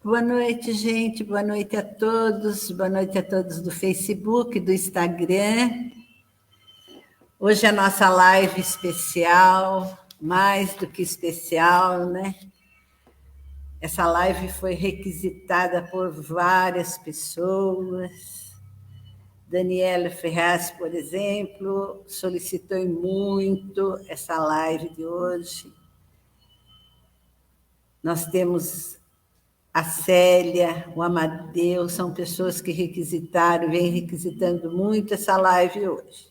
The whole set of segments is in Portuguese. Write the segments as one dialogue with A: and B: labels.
A: Boa noite, gente. Boa noite a todos. Boa noite a todos do Facebook, do Instagram. Hoje é a nossa live especial, mais do que especial, né? Essa live foi requisitada por várias pessoas. Daniela Ferraz, por exemplo, solicitou muito essa live de hoje. Nós temos a Célia, o Amadeu, são pessoas que requisitaram, vêm requisitando muito essa live hoje.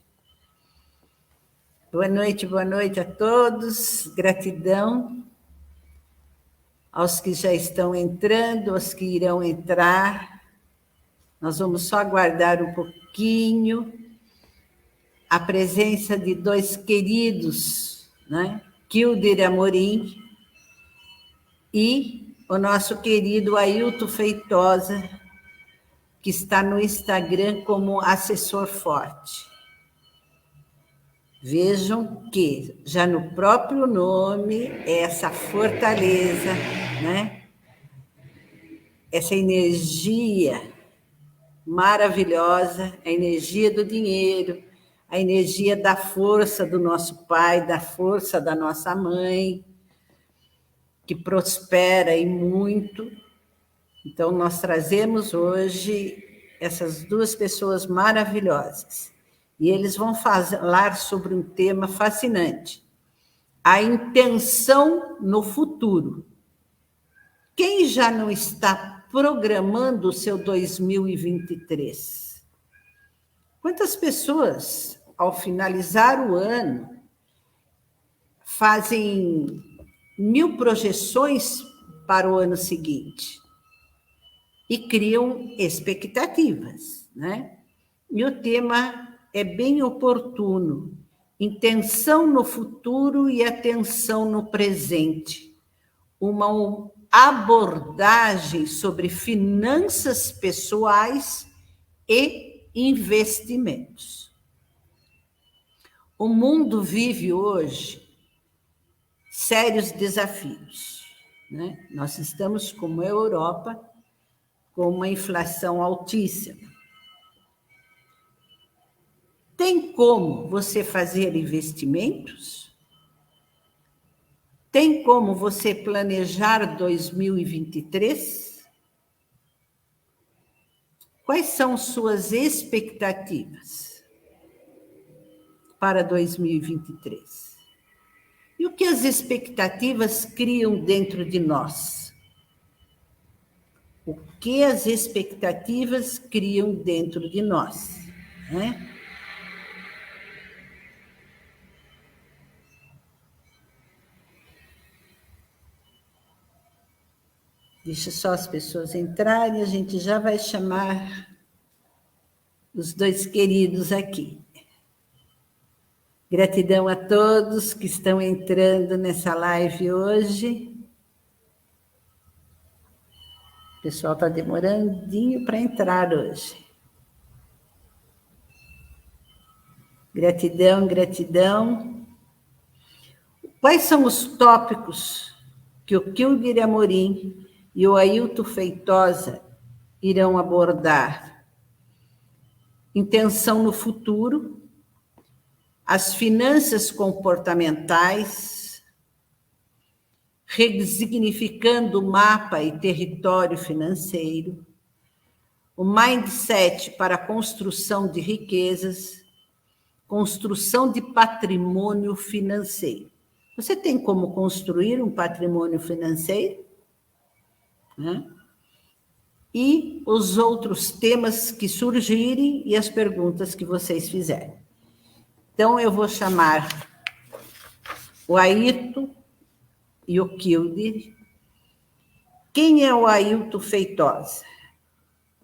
A: Boa noite a todos, gratidão aos que já estão entrando, aos que irão entrar. Nós vamos só aguardar um pouquinho a presença de dois queridos, né? Kilder Amorim e o nosso querido Ailton Feitosa, que está no Instagram como assessor forte. Vejam que já no próprio nome é essa fortaleza, né? Essa energia maravilhosa, a energia do dinheiro, a energia da força do nosso pai, da força da nossa mãe, que prospera e muito. Então, nós trazemos hoje essas duas pessoas maravilhosas. E eles vão falar sobre um tema fascinante: a intenção no futuro. Quem já não está programando o seu 2023? Quantas pessoas, ao finalizar o ano, fazem 1000 projeções para o ano seguinte e criam expectativas, né? E o tema é bem oportuno: intenção no futuro e atenção no presente. Uma abordagem sobre finanças pessoais e investimentos. O mundo vive hoje sérios desafios, né? Nós estamos, como a Europa, com uma inflação altíssima. Tem como você fazer investimentos? Tem como você planejar 2023? Quais são suas expectativas para 2023? E o que as expectativas criam dentro de nós? O que as expectativas criam dentro de nós, né? Deixa só as pessoas entrarem, a gente já vai chamar os dois queridos aqui. Gratidão a todos que estão entrando nessa live hoje. O pessoal está demorandinho para entrar hoje. Gratidão, gratidão. Quais são os tópicos que o Kilder Amorim e o Ailton Feitosa irão abordar? Intenção no futuro, as finanças comportamentais, resignificando o mapa e território financeiro, o mindset para a construção de riquezas, construção de patrimônio financeiro. Você tem como construir um patrimônio financeiro? Né? E os outros temas que surgirem e as perguntas que vocês fizerem. Então, eu vou chamar o Ailton e o Kilder. Quem é o Ailton Feitosa?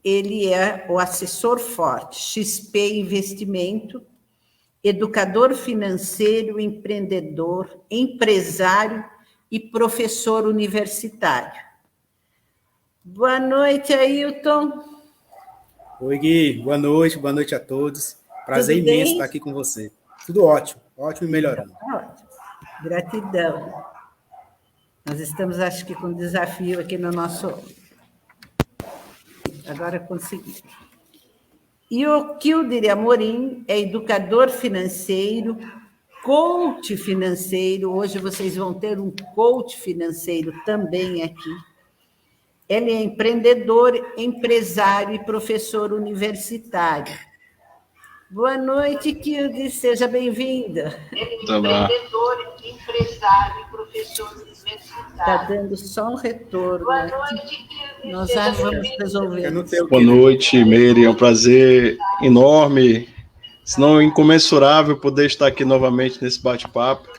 A: Ele é o assessor forte, XP Investimento, educador financeiro, empreendedor, empresário e professor universitário. Boa noite, Ailton.
B: Oi, Gui. Boa noite a todos. Prazer imenso estar aqui com você. Tudo ótimo, ótimo e melhorando.
A: Ótimo. Gratidão. Nós estamos, acho que, com um desafio aqui no nosso Agora consegui. E o Kilder Amorim é educador financeiro, coach financeiro. Hoje vocês vão ter um coach financeiro também aqui. Ele é empreendedor, empresário e professor universitário. Boa noite, Kilder, seja bem-vinda.
C: Tá bom.
A: Empreendedor, empresário e professor universitário. Está dando só um retorno. Boa noite, Kilder. Nós já vamos resolver.
C: Boa noite, Meire. É um prazer enorme, se não incomensurável, poder estar aqui novamente nesse bate-papo.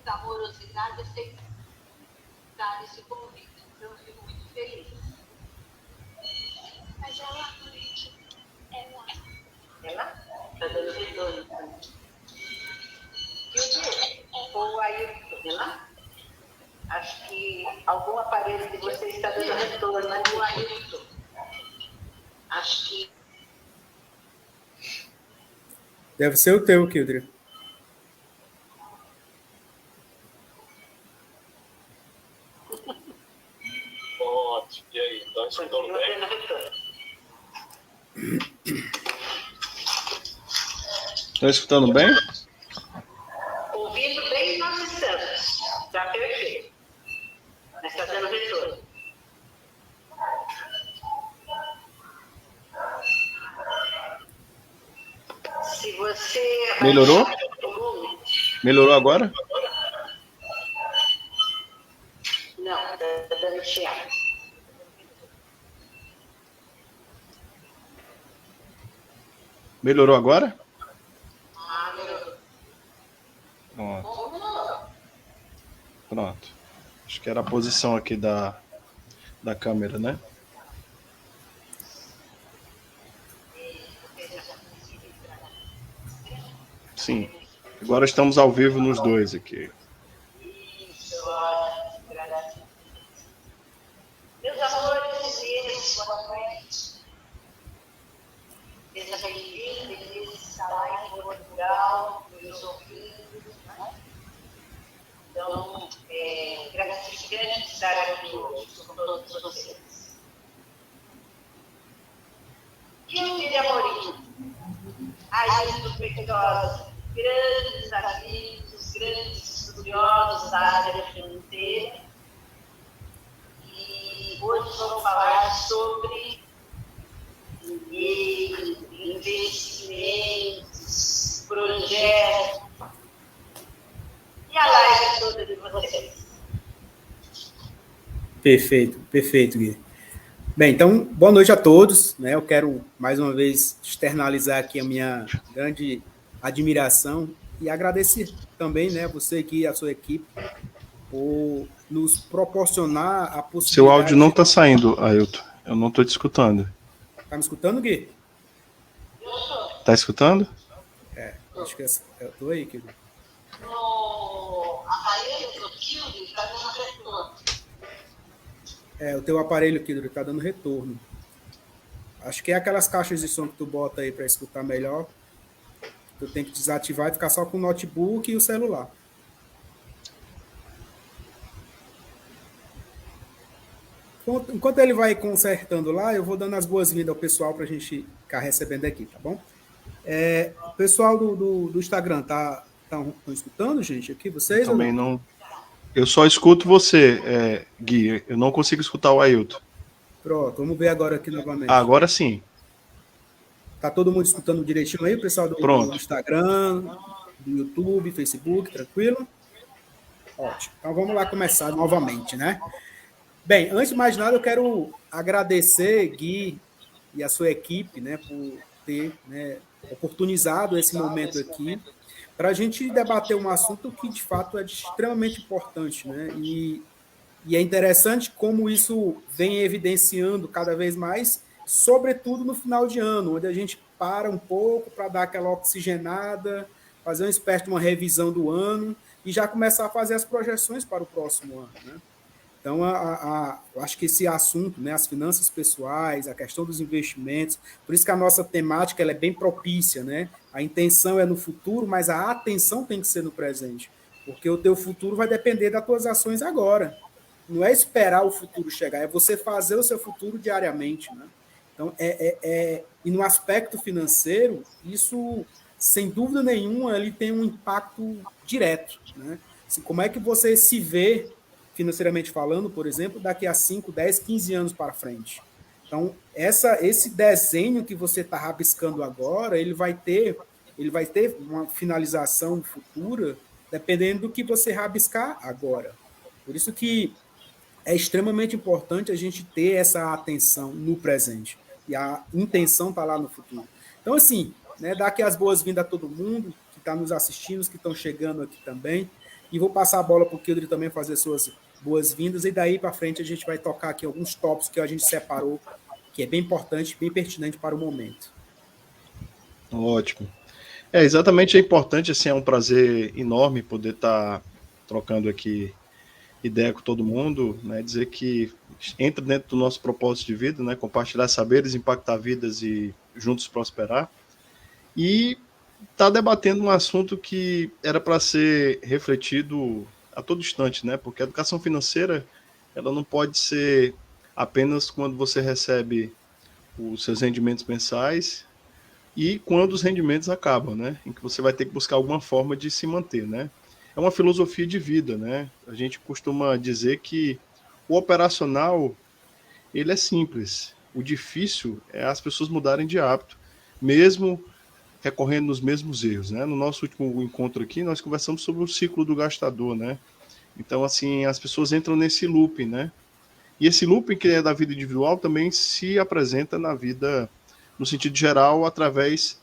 A: Amorosidade, aceitar esse convite. Então, eu fico muito feliz. Mas ela está dando retorno. E o dia? Ou aí, ela? Acho que algum aparelho de vocês está dando retorno, né? O Ailton. Acho que.
B: Deve ser o teu, Kilder.
C: E aí, tá escutando bem? Estão escutando bem?
A: Ouvindo bem, nós estamos. Está perfeito. Mas está dando retorno. Se você...
C: Melhorou? Melhorou agora?
A: Não, está dando chiado.
C: Melhorou agora?
A: Melhorou.
C: Pronto. Acho que era a posição aqui da câmera, né? Sim. Agora estamos ao vivo nos dois aqui.
A: Meus amores, boa noite. Seja bem-vindo, feliz estar lá em Portugal, nos ouvindo. Então, é gratificante estar aqui hoje com todos vocês. Kilder Amorim, Ailton Feitosa, grandes amigos, grandes estudiosos da área financeira. E hoje vamos falar sobre investimentos, projetos. E a live toda de vocês.
B: Perfeito, Gui. Bem, então, boa noite a todos, né? Eu quero, mais uma vez, externalizar aqui a minha grande admiração e agradecer também, né, você aqui e a sua equipe por nos proporcionar a possibilidade...
C: Seu áudio não está saindo, Ailton. Eu não estou te escutando.
B: Tá me escutando, Gui?
C: Tá escutando?
B: Acho que eu estou aí, Gui.
A: No aparelho do Kilder está dando retorno.
B: O teu aparelho, Kilder, está dando retorno. Acho que é aquelas caixas de som que tu bota aí para escutar melhor. Tu tem que desativar e ficar só com o notebook e o celular. Enquanto ele vai consertando lá, eu vou dando as boas-vindas ao pessoal para a gente ficar recebendo aqui, tá bom? O pessoal do Instagram estão escutando, gente, aqui? Vocês?
C: Também não. Eu só escuto você, Gui. Eu não consigo escutar o Ailton.
B: Pronto, vamos ver agora aqui novamente.
C: Agora sim.
B: Tá todo mundo escutando direitinho aí, o pessoal do Instagram, do YouTube, Facebook, tranquilo? Ótimo. Então vamos lá começar novamente, né? Bem, antes de mais nada, eu quero agradecer, Gui, e a sua equipe, né, por ter, né, oportunizado esse momento aqui para a gente debater um assunto que, de fato, é extremamente importante, né? E E é interessante como isso vem evidenciando cada vez mais, sobretudo no final de ano, onde a gente para um pouco para dar aquela oxigenada, fazer uma espécie de uma revisão do ano e já começar a fazer as projeções para o próximo ano, né? Então, eu acho que esse assunto, né, as finanças pessoais, a questão dos investimentos, por isso que a nossa temática ela é bem propícia, né? A intenção é no futuro, mas a atenção tem que ser no presente, porque o teu futuro vai depender das tuas ações agora. Não é esperar o futuro chegar, é você fazer o seu futuro diariamente, né? Então, e no aspecto financeiro, isso, sem dúvida nenhuma, ele tem um impacto direto, né? Assim, como é que você se vê financeiramente falando, por exemplo, daqui a 5, 10, 15 anos para frente. Então, esse desenho que você está rabiscando agora, ele vai ter uma finalização futura, dependendo do que você rabiscar agora. Por isso que é extremamente importante a gente ter essa atenção no presente. E a intenção está lá no futuro. Então, assim, né, dar aqui as boas-vindas a todo mundo que está nos assistindo, os que estão chegando aqui também. E vou passar a bola para o Kildre também fazer suas boas-vindas. E daí para frente a gente vai tocar aqui alguns tópicos que a gente separou, que é bem importante, bem pertinente para o momento.
C: Ótimo. Exatamente, é importante, assim, é um prazer enorme poder estar trocando aqui ideia com todo mundo, né, dizer que entra dentro do nosso propósito de vida, né, compartilhar saberes, impactar vidas e juntos prosperar. E está debatendo um assunto que era para ser refletido a todo instante, né, porque a educação financeira ela não pode ser apenas quando você recebe os seus rendimentos mensais e quando os rendimentos acabam, né, em que você vai ter que buscar alguma forma de se manter, né. É uma filosofia de vida, né? A gente costuma dizer que o operacional ele é simples. O difícil é as pessoas mudarem de hábito, mesmo recorrendo nos mesmos erros, né? No nosso último encontro aqui, nós conversamos sobre o ciclo do gastador, né? Então, assim, as pessoas entram nesse looping, né? E esse looping que é da vida individual também se apresenta na vida, no sentido geral, através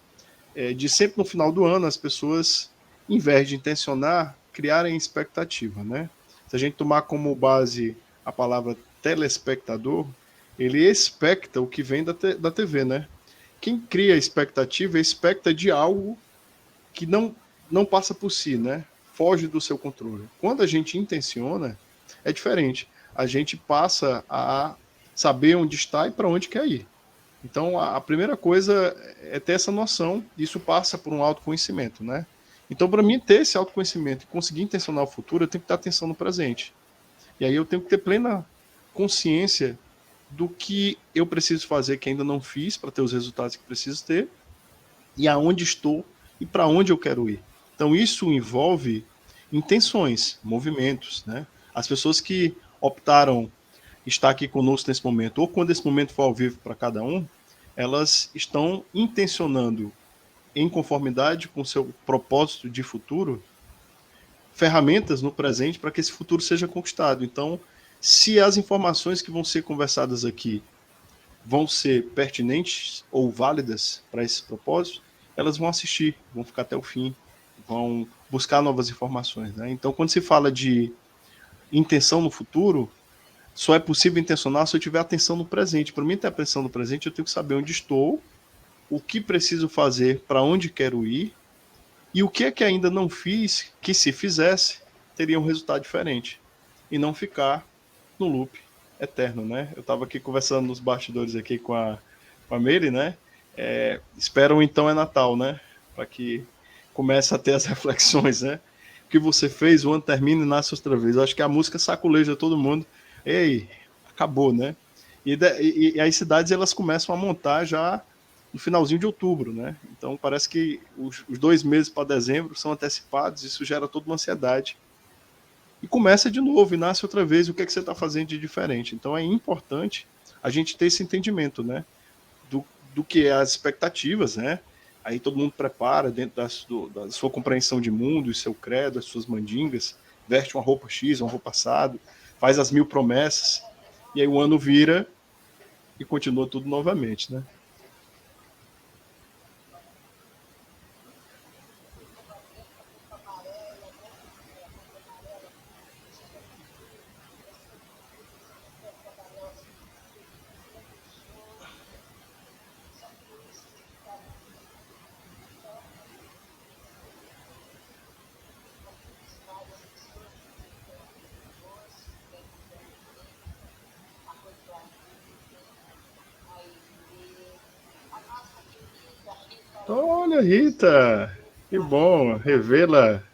C: de sempre no final do ano as pessoas, em vez de intencionar, criarem expectativa, né? Se a gente tomar como base a palavra telespectador, ele expecta o que vem da TV, né? Quem cria expectativa expecta de algo que não passa por si, né? Foge do seu controle. Quando a gente intenciona, é diferente. A gente passa a saber onde está e para onde quer ir. Então, a primeira coisa é ter essa noção, isso passa por um autoconhecimento, né? Então, para mim, ter esse autoconhecimento e conseguir intencionar o futuro, eu tenho que ter atenção no presente. E aí eu tenho que ter plena consciência do que eu preciso fazer que ainda não fiz para ter os resultados que preciso ter, e aonde estou e para onde eu quero ir. Então, isso envolve intenções, movimentos, né? As pessoas que optaram estar aqui conosco nesse momento, ou quando esse momento for ao vivo para cada um, elas estão intencionando, em conformidade com o seu propósito de futuro, ferramentas no presente para que esse futuro seja conquistado. Então, se as informações que vão ser conversadas aqui vão ser pertinentes ou válidas para esse propósito, elas vão assistir, vão ficar até o fim, vão buscar novas informações, né? Então, quando se fala de intenção no futuro, só é possível intencionar se eu tiver atenção no presente. Para mim ter atenção no presente, eu tenho que saber onde estou, o que preciso fazer, para onde quero ir, e o que é que ainda não fiz, que se fizesse, teria um resultado diferente. E não ficar no loop eterno, né? Eu estava aqui conversando nos bastidores aqui com a Meire, né? Esperam então é Natal, né? Para que comece a ter as reflexões, né? O que você fez, o ano termina e nasce outra vez. Eu acho que a música saculeja todo mundo. Ei, acabou, né? E as cidades elas começam a montar já no finalzinho de outubro, né? Então parece que os 2 meses para dezembro são antecipados, isso gera toda uma ansiedade. E começa de novo, e nasce outra vez, o que é que você está fazendo de diferente? Então é importante a gente ter esse entendimento, né? Do que é as expectativas, né? Aí todo mundo prepara dentro da sua compreensão de mundo, e seu credo, as suas mandingas, veste uma roupa X, uma roupa assado, faz as 1000 promessas, e aí o ano vira e continua tudo novamente, né? Olha, Rita, que bom revê-la.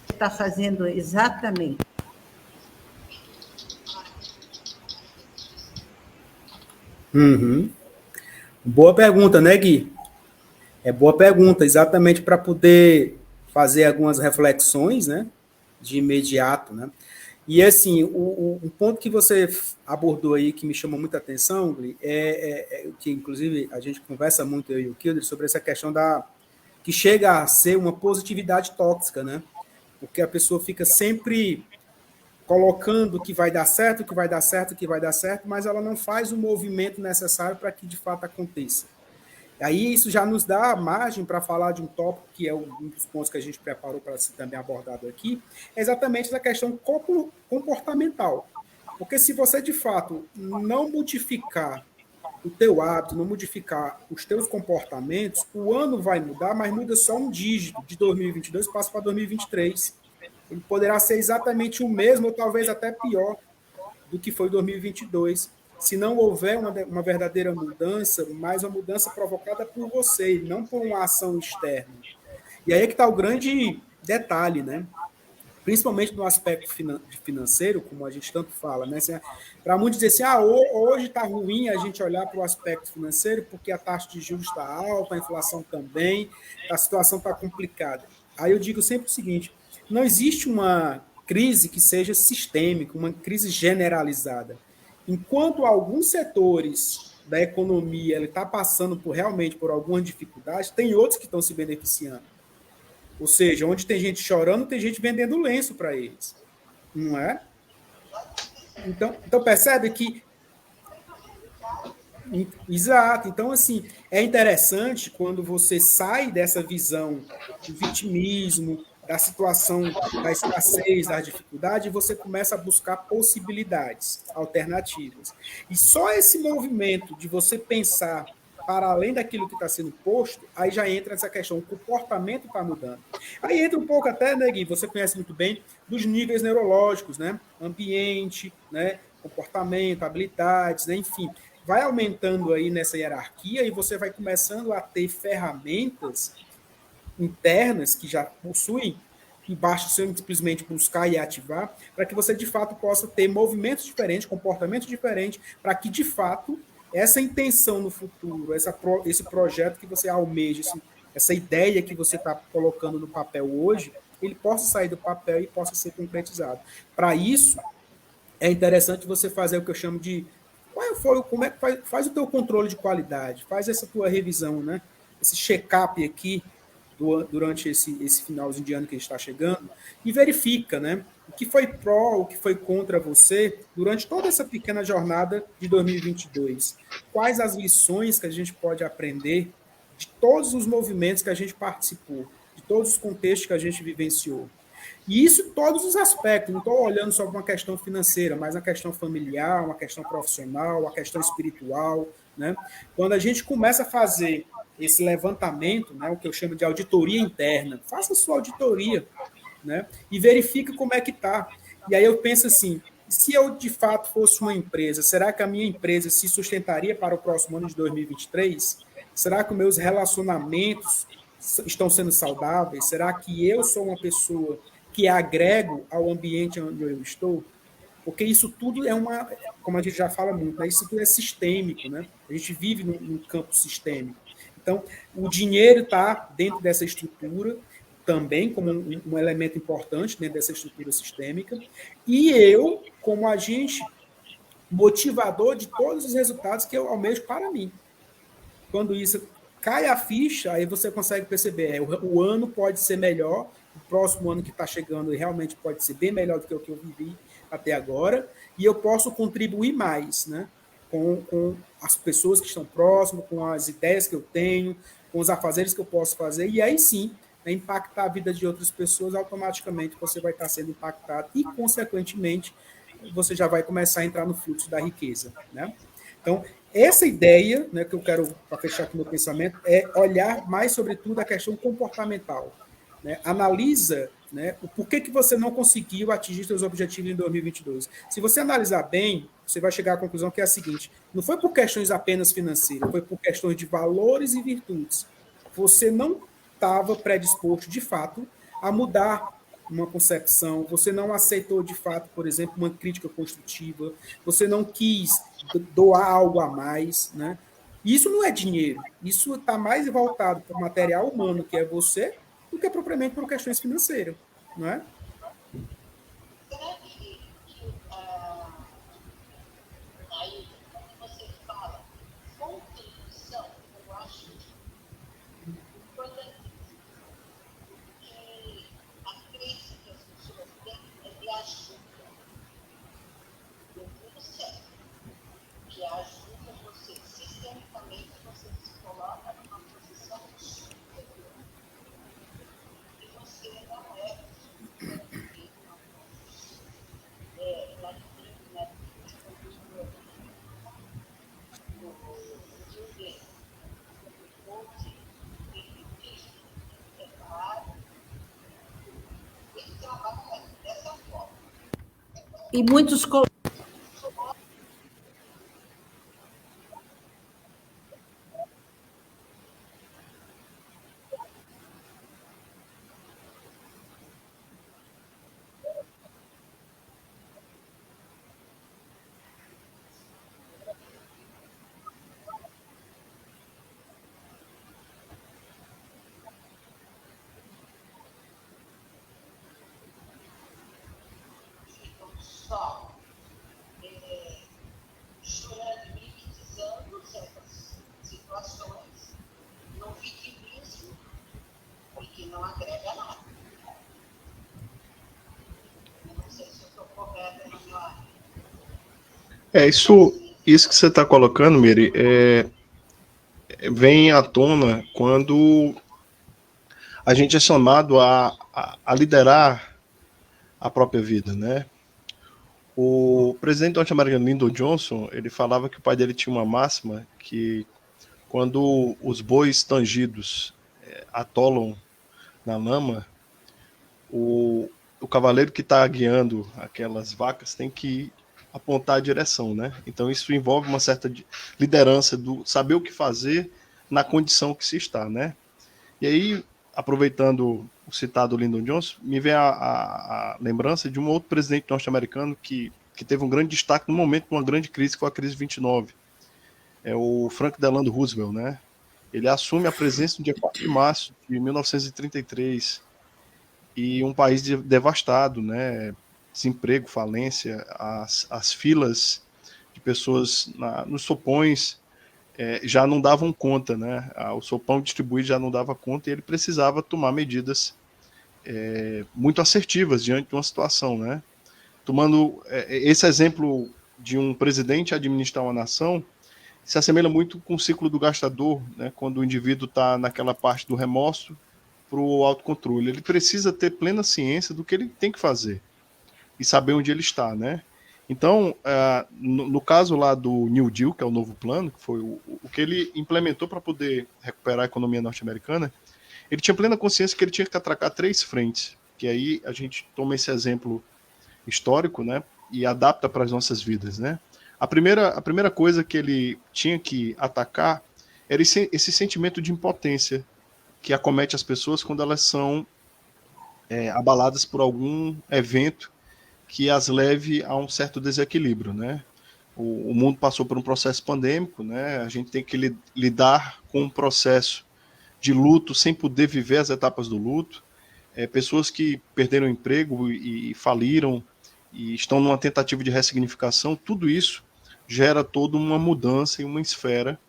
A: Está fazendo exatamente.
B: Uhum. Boa pergunta, né, Gui? É boa pergunta, exatamente para poder fazer algumas reflexões, né, de imediato, né? E, assim, um ponto que você abordou aí, que me chamou muita atenção, Gui, que, inclusive, a gente conversa muito, eu e o Kilder, sobre essa questão que chega a ser uma positividade tóxica, né? Porque a pessoa fica sempre colocando que vai dar certo, que vai dar certo, que vai dar certo, mas ela não faz o movimento necessário para que de fato aconteça. Aí isso já nos dá a margem para falar de um tópico que é um dos pontos que a gente preparou para ser também abordado aqui, é exatamente essa questão comportamental. Porque se você de fato não modificar o teu hábito, não modificar os teus comportamentos, o ano vai mudar, mas muda só um dígito. De 2022 passa para 2023. Ele poderá ser exatamente o mesmo, ou talvez até pior do que foi 2022, se não houver uma verdadeira mudança, mas uma mudança provocada por você, e não por uma ação externa. E aí é que está o grande detalhe, né? Principalmente no aspecto financeiro, como a gente tanto fala, né? Para muitos dizer assim, hoje está ruim a gente olhar para o aspecto financeiro porque a taxa de juros está alta, a inflação também, a situação está complicada. Aí eu digo sempre o seguinte, não existe uma crise que seja sistêmica, uma crise generalizada. Enquanto alguns setores da economia está passando realmente por algumas dificuldades, tem outros que estão se beneficiando. Ou seja, onde tem gente chorando, tem gente vendendo lenço para eles. Não é? Então percebe que... Exato. Então, assim, é interessante quando você sai dessa visão do vitimismo, da situação da escassez, da dificuldade, e você começa a buscar possibilidades, alternativas. E só esse movimento de você pensar para além daquilo que está sendo posto, aí já entra essa questão, o comportamento está mudando. Aí entra um pouco até, né, Gui, você conhece muito bem, dos níveis neurológicos, né? Ambiente, né? Comportamento, habilidades, né? Enfim, vai aumentando aí nessa hierarquia e você vai começando a ter ferramentas internas que já possuem, que basta simplesmente buscar e ativar, para que você, de fato, possa ter movimentos diferentes, comportamentos diferentes, para que, de fato, essa intenção no futuro, esse projeto que você almeja, essa ideia que você está colocando no papel hoje, ele possa sair do papel e possa ser concretizado. Para isso, é interessante você fazer o que eu chamo de... Como é que faz o teu controle de qualidade, faz essa tua revisão, né? Esse check-up aqui, durante esse finalzinho de ano que a gente está chegando, e verifica, né, o que foi pró, o que foi contra você durante toda essa pequena jornada de 2022. Quais as lições que a gente pode aprender de todos os movimentos que a gente participou, de todos os contextos que a gente vivenciou. E isso em todos os aspectos, não estou olhando só para uma questão financeira, mas uma questão familiar, uma questão profissional, uma questão espiritual, né? Quando a gente começa a fazer esse levantamento, né, o que eu chamo de auditoria interna, faça a sua auditoria, né, e verifique como é que está. E aí eu penso assim, se eu de fato fosse uma empresa, será que a minha empresa se sustentaria para o próximo ano de 2023? Será que os meus relacionamentos estão sendo saudáveis? Será que eu sou uma pessoa que agrego ao ambiente onde eu estou? Porque isso tudo é como a gente já fala muito, né? Isso tudo é sistêmico, né? A gente vive num campo sistêmico. Então, o dinheiro está dentro dessa estrutura, também como um elemento importante dentro dessa estrutura sistêmica, e eu, como agente motivador de todos os resultados que eu almejo para mim. Quando isso cai a ficha, aí você consegue perceber, o ano pode ser melhor, o próximo ano que está chegando realmente pode ser bem melhor do que o que eu vivi até agora, e eu posso contribuir mais, né? Com as pessoas que estão próximas, com as ideias que eu tenho, com os afazeres que eu posso fazer, e aí sim, impactar a vida de outras pessoas, automaticamente você vai estar sendo impactado e, consequentemente, você já vai começar a entrar no fluxo da riqueza, né? Então, essa ideia, né, que eu quero, para fechar aqui meu pensamento, é olhar mais, sobretudo, a questão comportamental. Né? Analisa, né, o porquê que você não conseguiu atingir seus objetivos em 2022. Se você analisar bem, você vai chegar à conclusão que é a seguinte: não foi por questões apenas financeiras, foi por questões de valores e virtudes. Você não estava predisposto, de fato, a mudar uma concepção, você não aceitou, de fato, por exemplo, uma crítica construtiva, você não quis doar algo a mais, né? Isso não é dinheiro, isso está mais voltado para o material humano, que é você, do que propriamente por questões financeiras, não é?
D: Será que aí, quando você fala contribuição, eu acho importante que a crença que as pessoas têm é de ajuda. Deu tudo certo. Que ajuda você, sistemicamente, você se coloca numa posição superior. E você não é
A: E muitos
D: só chorando e minimizando certas situações, no vitimismo, porque não agrega nada. Eu não sei se eu estou correta na minha área.
C: Isso que você está colocando, Miri, vem à tona quando a gente é chamado a liderar a própria vida, né? O presidente norte-americano Lyndon Johnson, ele falava que o pai dele tinha uma máxima que quando os bois tangidos atolam na lama, o cavaleiro que está guiando aquelas vacas tem que apontar a direção, né? Então isso envolve uma certa liderança do saber o que fazer na condição que se está, né? E aí, aproveitando o citado Lyndon Johnson, me vem a lembrança de um outro presidente norte-americano que teve um grande destaque no momento de uma grande crise, que foi a crise de 29. É o Franklin Delano Roosevelt, né? Ele assume a presidência no dia 4 de março de 1933 e um país devastado, né? Desemprego, falência, as filas de pessoas nos sopões já não davam conta, né? O sopão distribuído já não dava conta e ele precisava tomar medidas muito assertivas diante de uma situação, né? Tomando esse exemplo de um presidente administrar uma nação, se assemelha muito com o ciclo do gastador, né? Quando o indivíduo está naquela parte do remorso para o autocontrole. Ele precisa ter plena ciência do que ele tem que fazer e saber onde ele está, né? Então, no caso lá do New Deal, que é o novo plano, que foi o que ele implementou para poder recuperar a economia norte-americana, ele tinha plena consciência que ele tinha que atracar 3 frentes, que aí a gente toma esse exemplo histórico, né, e adapta para as nossas vidas, né? A primeira coisa que ele tinha que atacar era esse sentimento de impotência que acomete as pessoas quando elas são abaladas por algum evento que as leve a um certo desequilíbrio, né? O mundo passou por um processo pandêmico, né? A gente tem que lidar com um processo de luto sem poder viver as etapas do luto. Pessoas que perderam o emprego e faliram e estão numa tentativa de ressignificação, tudo isso gera toda uma mudança em uma esfera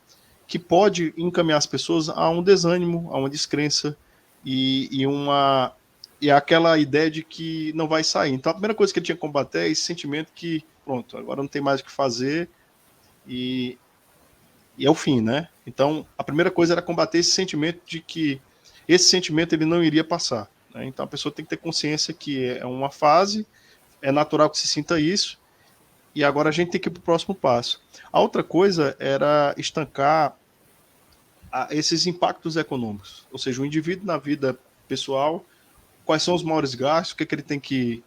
C: que pode encaminhar as pessoas a um desânimo, a uma descrença e aquela ideia de que não vai sair. Então a primeira coisa que ele tinha que combater é esse sentimento que, pronto, agora não tem mais o que fazer e é o fim, né? Então a primeira coisa era combater esse sentimento de que esse sentimento ele não iria passar, né? Então a pessoa tem que ter consciência que é uma fase, é natural que se sinta isso, e agora a gente tem que ir para o próximo passo. A outra coisa era estancar esses impactos econômicos, ou seja, o indivíduo na vida pessoal, quais são os maiores gastos, o que é que ele tem que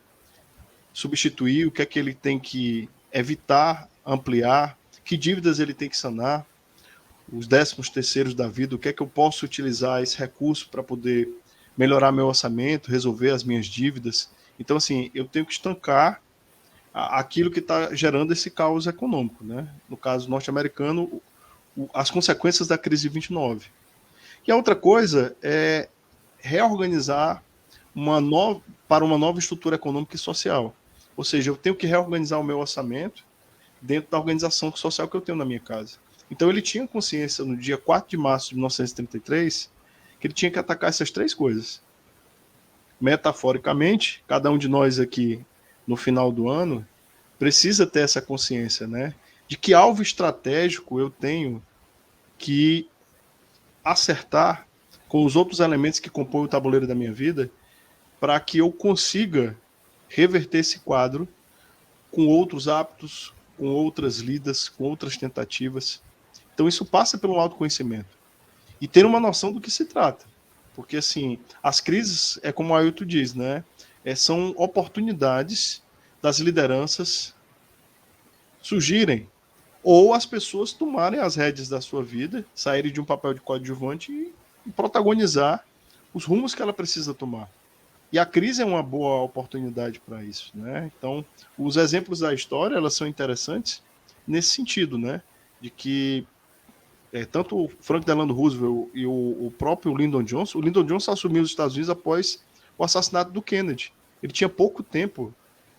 C: substituir, o que é que ele tem que evitar, ampliar, que dívidas ele tem que sanar, os 13º da vida, o que é que eu posso utilizar esse recurso para poder melhorar meu orçamento, resolver as minhas dívidas. Então, assim, eu tenho que estancar aquilo que está gerando esse caos econômico, né? No caso norte-americano, as consequências da crise de 29. E a outra coisa é reorganizar para uma nova estrutura econômica e social. Ou seja, eu tenho que reorganizar o meu orçamento dentro da organização social que eu tenho na minha casa. Então ele tinha consciência no dia 4 de março de 1933 que ele tinha que atacar essas três coisas. Metaforicamente, cada um de nós aqui no final do ano precisa ter essa consciência, né? De que alvo estratégico eu tenho que acertar com os outros elementos que compõem o tabuleiro da minha vida para que eu consiga reverter esse quadro com outros hábitos, com outras lidas, com outras tentativas. Então isso passa pelo autoconhecimento e ter uma noção do que se trata. Porque assim, as crises, é como o Ailton diz, né? São oportunidades das lideranças surgirem ou as pessoas tomarem as rédeas da sua vida, saírem de um papel de coadjuvante e protagonizar os rumos que ela precisa tomar. E a crise é uma boa oportunidade para isso, né? Então, os exemplos da história, elas são interessantes nesse sentido, né? De que tanto o Franklin Delano Roosevelt e o próprio Lyndon Johnson, o Lyndon Johnson assumiu os Estados Unidos após o assassinato do Kennedy. Ele tinha pouco tempo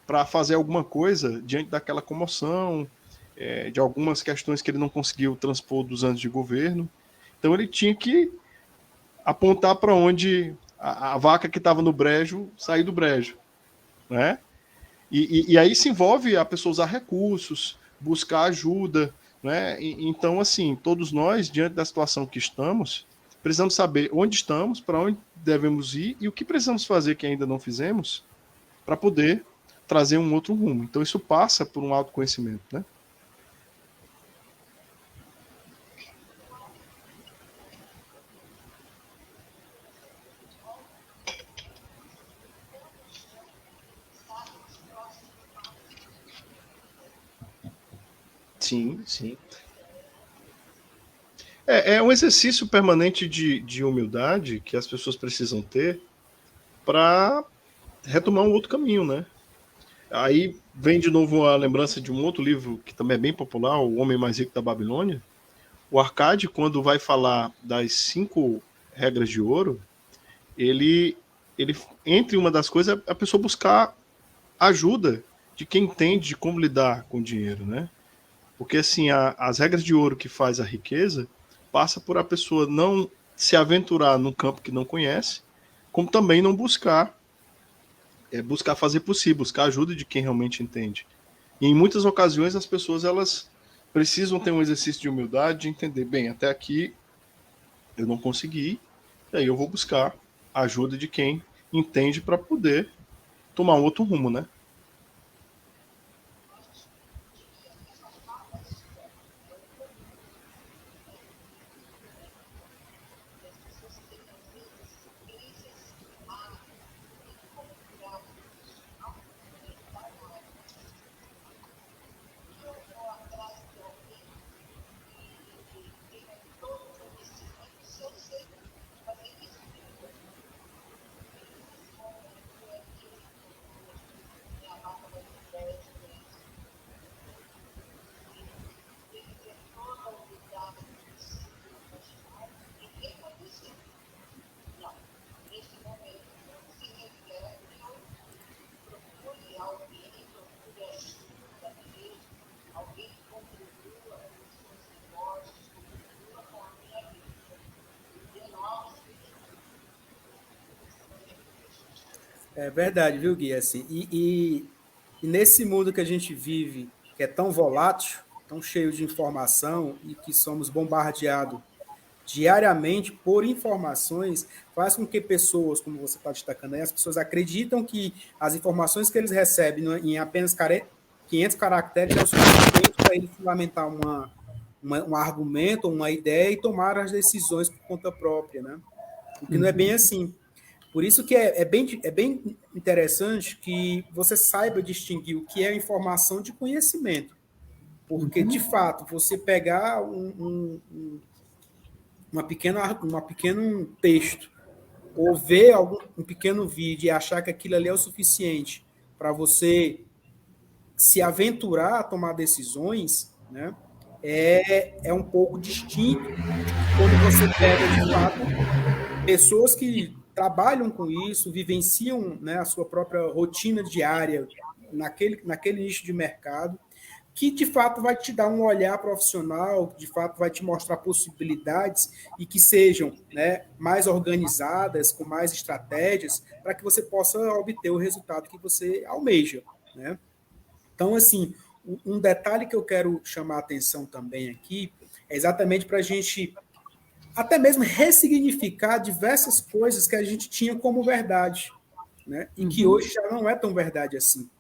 C: para fazer alguma coisa diante daquela comoção, de algumas questões que ele não conseguiu transpor dos anos de governo. Então ele tinha que apontar para onde a vaca que estava no brejo sair do brejo, né? E aí se envolve a pessoa usar recursos, buscar ajuda, né? Então, assim, todos nós, diante da situação que estamos, precisamos saber onde estamos, para onde devemos ir e o que precisamos fazer que ainda não fizemos para poder trazer um outro rumo. Então, isso passa por um autoconhecimento, né? Sim, sim. É um exercício permanente de humildade que as pessoas precisam ter para retomar um outro caminho, né? Aí vem de novo a lembrança de um outro livro que também é bem popular, O Homem Mais Rico da Babilônia. O Arcade, quando vai falar das 5 regras de ouro, ele entre uma das coisas, a pessoa buscar ajuda de quem entende de como lidar com o dinheiro, né? Porque assim, as regras de ouro que faz a riqueza passa por a pessoa não se aventurar num campo que não conhece, como também não buscar fazer possível, buscar ajuda de quem realmente entende. E em muitas ocasiões as pessoas elas precisam ter um exercício de humildade, de entender, bem, até aqui eu não consegui, e aí eu vou buscar a ajuda de quem entende para poder tomar um outro rumo, né?
B: É verdade, viu, Gui? Assim, e nesse mundo que a gente vive, que é tão volátil, tão cheio de informação e que somos bombardeados diariamente por informações, faz com que pessoas, como você está destacando aí, as pessoas acreditam que as informações que eles recebem em apenas 500 caracteres é o suficiente para ele fundamentar um argumento, uma ideia e tomar as decisões por conta própria, né? O que não é bem assim. Por isso que é bem interessante que você saiba distinguir o que é informação de conhecimento. Porque, de fato, você pegar um pequeno texto ou ver um pequeno vídeo e achar que aquilo ali é o suficiente para você se aventurar a tomar decisões, né, é um pouco distinto quando você pega, de fato, pessoas que trabalham com isso, vivenciam, né, a sua própria rotina diária naquele nicho de mercado, que de fato vai te dar um olhar profissional, que de fato vai te mostrar possibilidades e que sejam, né, mais organizadas, com mais estratégias, para que você possa obter o resultado que você almeja, né? Então, assim, um detalhe que eu quero chamar a atenção também aqui é exatamente para a gente até mesmo ressignificar diversas coisas que a gente tinha como verdade, né? E que hoje já não é tão verdade assim,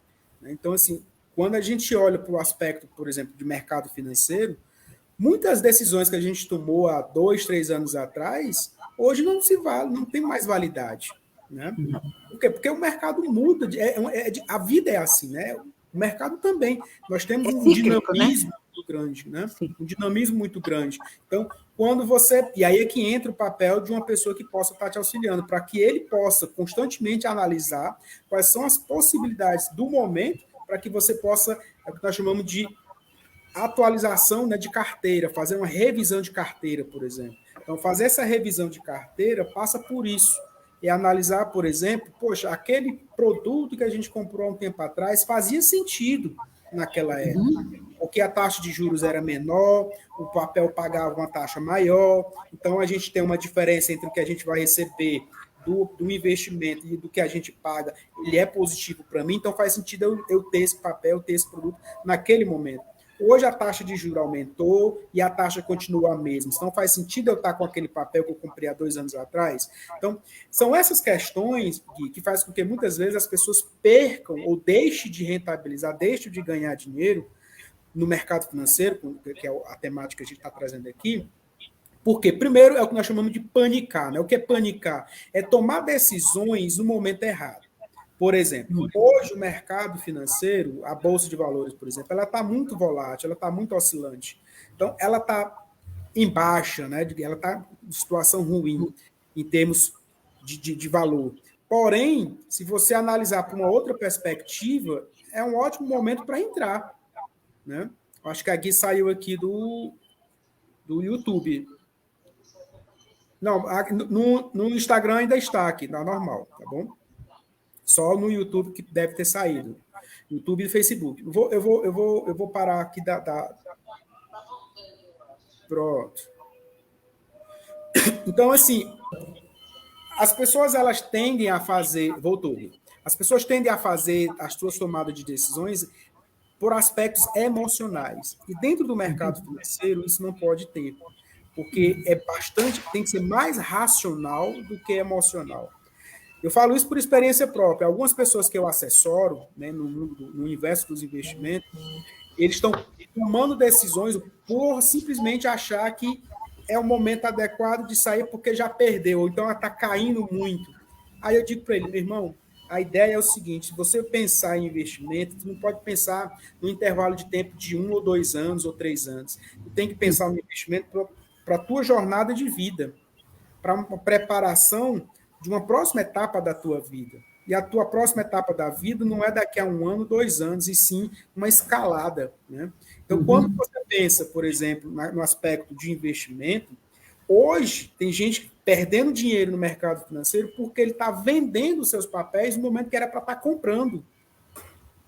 B: né? Então, assim, quando a gente olha para o aspecto, por exemplo, de mercado financeiro, muitas decisões que a gente tomou há 2, 3 anos atrás, hoje não tem mais validade, né? Por quê? Porque o mercado muda, a vida é assim, né? O mercado também. Nós temos um
A: cíclico,
B: dinamismo,
A: né?
B: muito grande, né?
A: Sim.
B: Um dinamismo muito grande. Então, quando você... E aí é que entra o papel de uma pessoa que possa estar te auxiliando, para que ele possa constantemente analisar quais são as possibilidades do momento, para que você possa, é o que nós chamamos de atualização, né, de carteira, fazer uma revisão de carteira, por exemplo. Então, fazer essa revisão de carteira passa por isso. E analisar, por exemplo, poxa, aquele produto que a gente comprou há um tempo atrás fazia sentido naquela época, porque a taxa de juros era menor, o papel pagava uma taxa maior, então a gente tem uma diferença entre o que a gente vai receber do investimento e do que a gente paga, ele é positivo para mim, então faz sentido eu ter esse papel, ter esse produto naquele momento. Hoje a taxa de juros aumentou e a taxa continua a mesma. Então faz sentido eu estar com aquele papel que eu comprei há 2 anos atrás? Então, são essas questões, Gui, que faz com que muitas vezes as pessoas percam ou deixem de rentabilizar, deixem de ganhar dinheiro no mercado financeiro, que é a temática que a gente está trazendo aqui. Porque, primeiro, é o que nós chamamos de panicar, né? O que é panicar? É tomar decisões no momento errado. Por exemplo, hoje o mercado financeiro, a Bolsa de Valores, por exemplo, ela está muito volátil, ela está muito oscilante. Então, ela está em baixa, né? Ela está em situação ruim em termos de valor. Porém, se você analisar por uma outra perspectiva, é um ótimo momento para entrar, né? Acho que a Gui saiu aqui do YouTube. Não, no Instagram ainda está aqui, tá normal, tá bom? Só no YouTube que deve ter saído. YouTube e Facebook. Eu vou parar aqui Pronto. Então, assim, as pessoas elas tendem a fazer... Voltou. As pessoas tendem a fazer as suas tomadas de decisões por aspectos emocionais. E dentro do mercado financeiro, isso não pode ter. Porque tem que ser mais racional do que emocional. Eu falo isso por experiência própria. Algumas pessoas que eu assessoro, né, no universo dos investimentos, eles estão tomando decisões por simplesmente achar que é o momento adequado de sair porque já perdeu, ou então ela está caindo muito. Aí eu digo para ele, meu irmão, a ideia é o seguinte, se você pensar em investimento, você não pode pensar no intervalo de tempo de 1 ou 2 anos ou 3 anos. Você tem que pensar no investimento para a tua jornada de vida, para uma preparação de uma próxima etapa da tua vida. E a tua próxima etapa da vida não é daqui a 1 ano, 2 anos, e sim uma escalada, né? Então, quando você pensa, por exemplo, no aspecto de investimento, hoje tem gente perdendo dinheiro no mercado financeiro porque ele está vendendo os seus papéis no momento que era para estar comprando.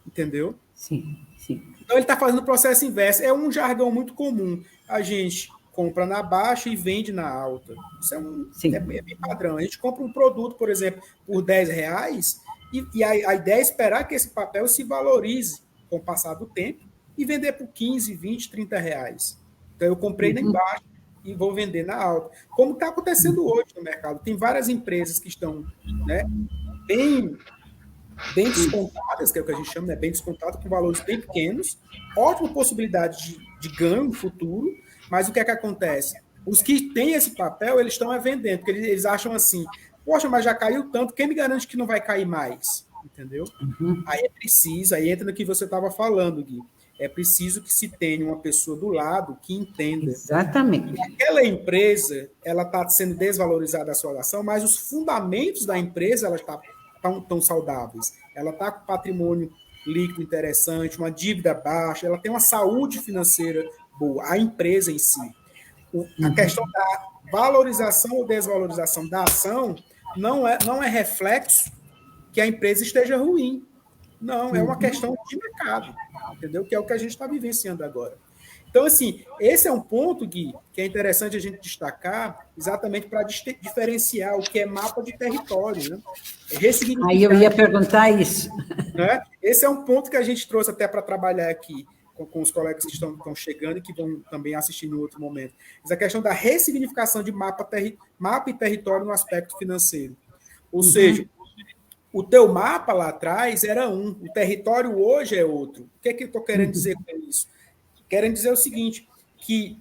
B: Entendeu?
A: Sim, sim.
B: Então, ele está fazendo o processo inverso. É um jargão muito comum. A gente compra na baixa e vende na alta. Isso é bem padrão. A gente compra um produto, por exemplo, por R$10 E a ideia é esperar que esse papel se valorize com o passar do tempo e vender por 15, 20, 30 reais. Então, eu comprei lá embaixo e vou vender na alta. Como está acontecendo hoje no mercado. Tem várias empresas que estão, né, bem descontadas, que é o que a gente chama, né, bem descontadas, com valores bem pequenos, ótima possibilidade de ganho no futuro, mas o que é que acontece? Os que têm esse papel, eles estão vendendo, porque eles acham assim, poxa, mas já caiu tanto, quem me garante que não vai cair mais? Entendeu? Aí é preciso, aí entra no que você estava falando, Gui, é preciso que se tenha uma pessoa do lado que entenda.
A: Exatamente.
B: Que aquela empresa, ela está sendo desvalorizada a sua ação, mas os fundamentos da empresa, ela está tão saudáveis. Ela está com patrimônio líquido interessante, uma dívida baixa, ela tem uma saúde financeira boa, a empresa em si. A questão da valorização ou desvalorização da ação não é reflexo que a empresa esteja ruim. Não, é uma questão de mercado, entendeu? Que é o que a gente está vivenciando agora. Então, assim, esse é um ponto, Gui, que é interessante a gente destacar exatamente para diferenciar o que é mapa de território, né?
A: Aí eu ia perguntar isso.
B: Né? Esse é um ponto que a gente trouxe até para trabalhar aqui com os colegas que estão chegando e que vão também assistir em outro momento. Essa questão da ressignificação de mapa e território no aspecto financeiro. Ou seja, o teu mapa lá atrás era um, o território hoje é outro. O que é que eu estou querendo dizer com isso? Querem dizer o seguinte, que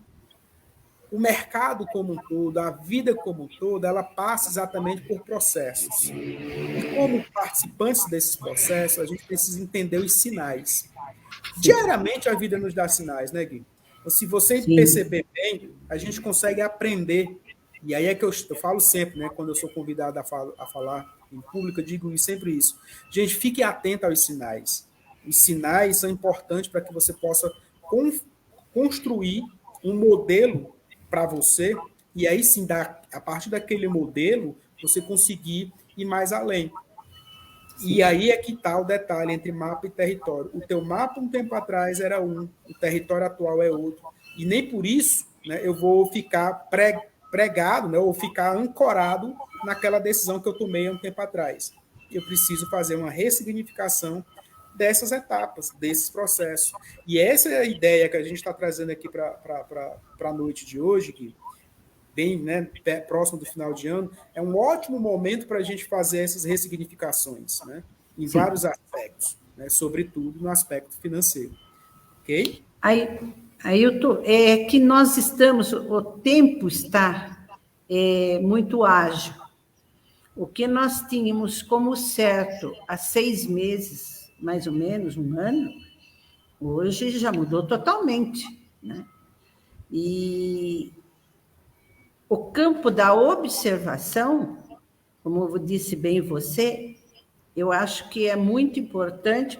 B: o mercado como um todo, a vida como um todo, ela passa exatamente por processos. E como participantes desses processos, a gente precisa entender os sinais. Diariamente a vida nos dá sinais, né, Gui? Então, se você perceber bem, a gente consegue aprender. E aí é que eu falo sempre, né, quando eu sou convidado a falar em público, eu digo sempre isso. Gente, fique atento aos sinais. Os sinais são importantes para que você possa construir um modelo para você, e aí sim, a partir daquele modelo, você conseguir ir mais além. E aí é que está o detalhe entre mapa e território. O teu mapa, um tempo atrás, era um, o território atual é outro. E nem por isso, né, eu vou ficar pregado, né, ou ficar ancorado naquela decisão que eu tomei há um tempo atrás. Eu preciso fazer uma ressignificação dessas etapas, desses processos. E essa é a ideia que a gente está trazendo aqui para a noite de hoje, que bem, né, próximo do final de ano, é um ótimo momento para a gente fazer essas ressignificações, né, em vários aspectos, né, sobretudo no aspecto financeiro. Ok?
A: É que nós estamos, o tempo está muito ágil. O que nós tínhamos como certo há 6 meses, mais ou menos, um ano, hoje já mudou totalmente, né? E o campo da observação, como disse bem você, eu acho que é muito importante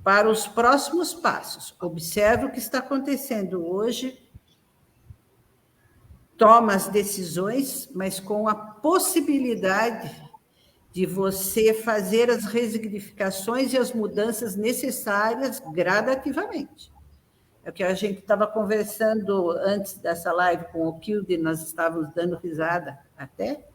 A: para os próximos passos. Observe o que está acontecendo hoje, toma as decisões, mas com a possibilidade de você fazer as resignificações e as mudanças necessárias gradativamente. É o que a gente estava conversando antes dessa live com o Kilde, nós estávamos dando risada até,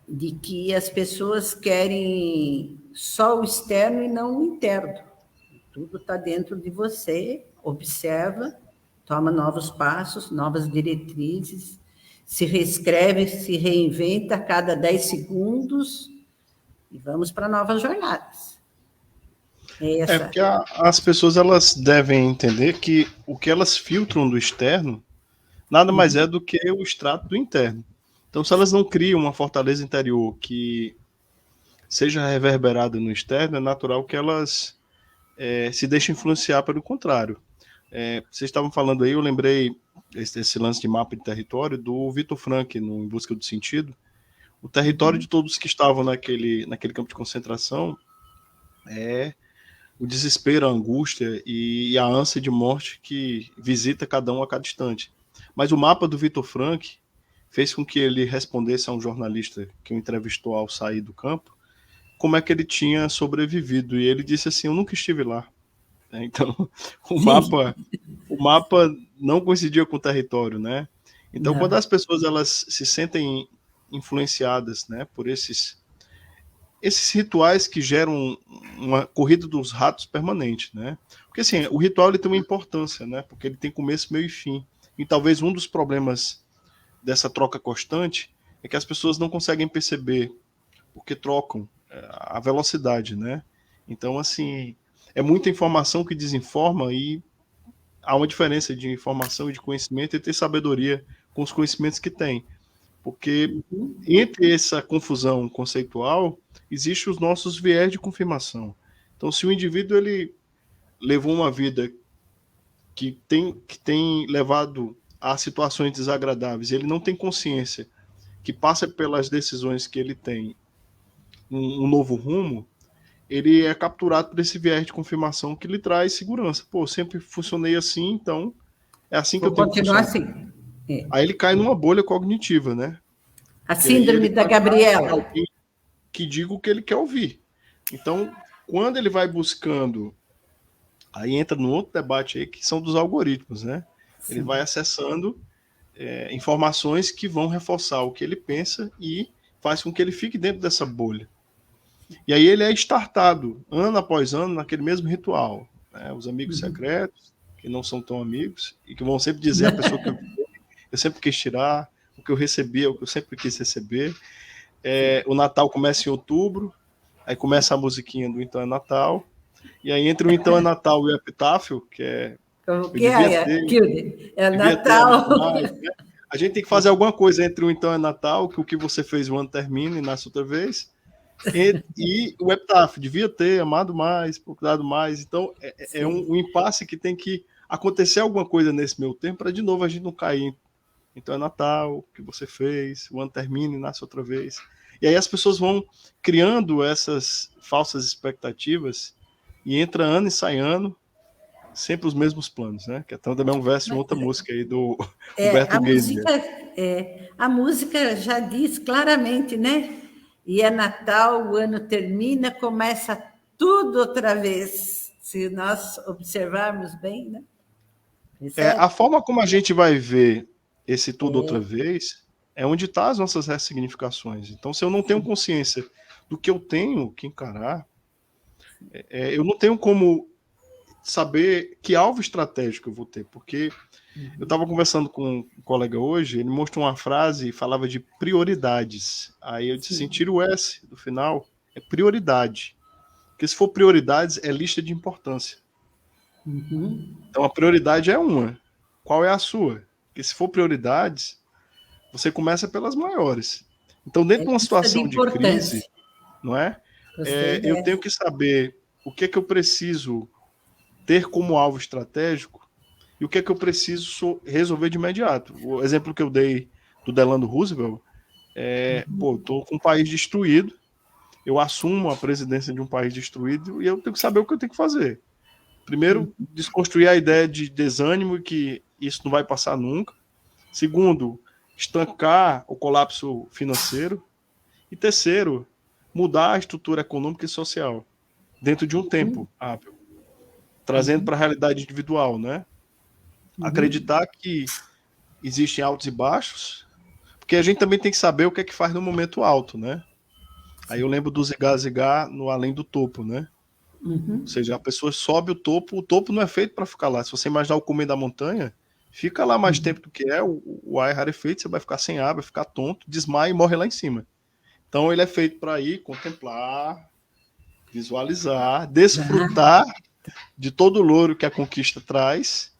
A: de que as pessoas querem só o externo e não o interno. Tudo está dentro de você, observa, toma novos passos, novas diretrizes, se reescreve, se reinventa a cada 10 segundos e vamos para novas jornadas.
C: Porque as pessoas elas devem entender que o que elas filtram do externo nada mais é do que o extrato do interno. Então, se elas não criam uma fortaleza interior que seja reverberada no externo, é natural que elas se deixem influenciar pelo contrário. Vocês estavam falando aí, eu lembrei esse lance de mapa de território do Viktor Frankl, no Em Busca do Sentido. O território de todos que estavam naquele campo de concentração é o desespero, a angústia e a ânsia de morte que visita cada um a cada instante. Mas o mapa do Viktor Frankl fez com que ele respondesse a um jornalista que o entrevistou ao sair do campo como é que ele tinha sobrevivido. E ele disse assim, eu nunca estive lá. Então, o mapa não coincidia com o território, né? Então, quando as pessoas elas se sentem influenciadas, né, por esses esses rituais que geram uma corrida dos ratos permanente, né? Porque assim, o ritual ele tem uma importância, né? Porque ele tem começo, meio e fim. E talvez um dos problemas dessa troca constante é que as pessoas não conseguem perceber porque trocam a velocidade, né? Então, assim, é muita informação que desinforma e há uma diferença de informação e de conhecimento e ter sabedoria com os conhecimentos que tem. Porque entre essa confusão conceitual, existe os nossos viés de confirmação. Então, se o indivíduo ele levou uma vida que tem levado a situações desagradáveis, ele não tem consciência que passa pelas decisões que ele tem um novo rumo, ele é capturado por esse viés de confirmação que lhe traz segurança. Pô, sempre funcionei assim, então é assim que
A: Vou
C: eu tenho que
A: continuar
C: funcionar.
A: assim. É.
C: Aí ele cai numa bolha cognitiva, né?
A: A síndrome da Gabriela.
C: Alguém que diga o que ele quer ouvir. Então, quando ele vai buscando, aí entra no outro debate aí, que são dos algoritmos, né? Sim. Ele vai acessando informações que vão reforçar o que ele pensa e faz com que ele fique dentro dessa bolha. E aí ele é startado, ano após ano, naquele mesmo ritual. Né? Os amigos secretos, que não são tão amigos, e que vão sempre dizer a pessoa que eu sempre quis tirar, o que eu recebi é o que eu sempre quis receber. O Natal começa em outubro, aí começa a musiquinha do Então é Natal, e aí entre o Então é Natal e o Epitáfio, que é...
A: O que é Natal.
C: Mais, né? A gente tem que fazer alguma coisa entre o Então é Natal, que o que você fez o ano termina e nasce outra vez, e o Epitáfio, devia ter amado mais, procurado mais. Então, é um impasse que tem que acontecer alguma coisa nesse meio tempo para de novo a gente não cair. Então é Natal, o que você fez, o ano termina e nasce outra vez. E aí as pessoas vão criando essas falsas expectativas e entra ano e sai ano, sempre os mesmos planos, né? Que até também é um verso de outra música aí do Humberto Gessinger.
A: A música já diz claramente, né? E é Natal, o ano termina, começa tudo outra vez. Se nós observarmos bem, né?
C: A forma como a gente vai ver esse tudo outra vez é onde estão as nossas ressignificações. Então, se eu não tenho consciência do que eu tenho que encarar, eu não tenho como saber que alvo estratégico eu vou ter, porque eu estava conversando com um colega hoje, ele mostrou uma frase e falava de prioridades. Aí eu disse assim, tira o S do final, é prioridade. Porque se for prioridades, é lista de importância. Então a prioridade é uma. Qual é a sua? Porque se for prioridades, você começa pelas maiores. Então, dentro de uma situação de crise, não é? Eu tenho que saber o que é que eu preciso ter como alvo estratégico e o que é que eu preciso resolver de imediato. O exemplo que eu dei do Delano Roosevelt estou com um país destruído, eu assumo a presidência de um país destruído e eu tenho que saber o que eu tenho que fazer. Primeiro, desconstruir a ideia de desânimo e que isso não vai passar nunca. Segundo, estancar o colapso financeiro. E terceiro, mudar a estrutura econômica e social dentro de um tempo hábil, trazendo para a realidade individual, né? Acreditar que existem altos e baixos, porque a gente também tem que saber o que é que faz no momento alto, né? Aí eu lembro do zigar no Além do Topo, né? Ou seja, a pessoa sobe o topo não é feito para ficar lá. Se você imaginar o cume da montanha, fica lá mais tempo do que o ar é rarefeito, você vai ficar sem ar, vai ficar tonto, desmaia e morre lá em cima. Então ele é feito para ir contemplar, visualizar, desfrutar de todo o louro que a conquista traz,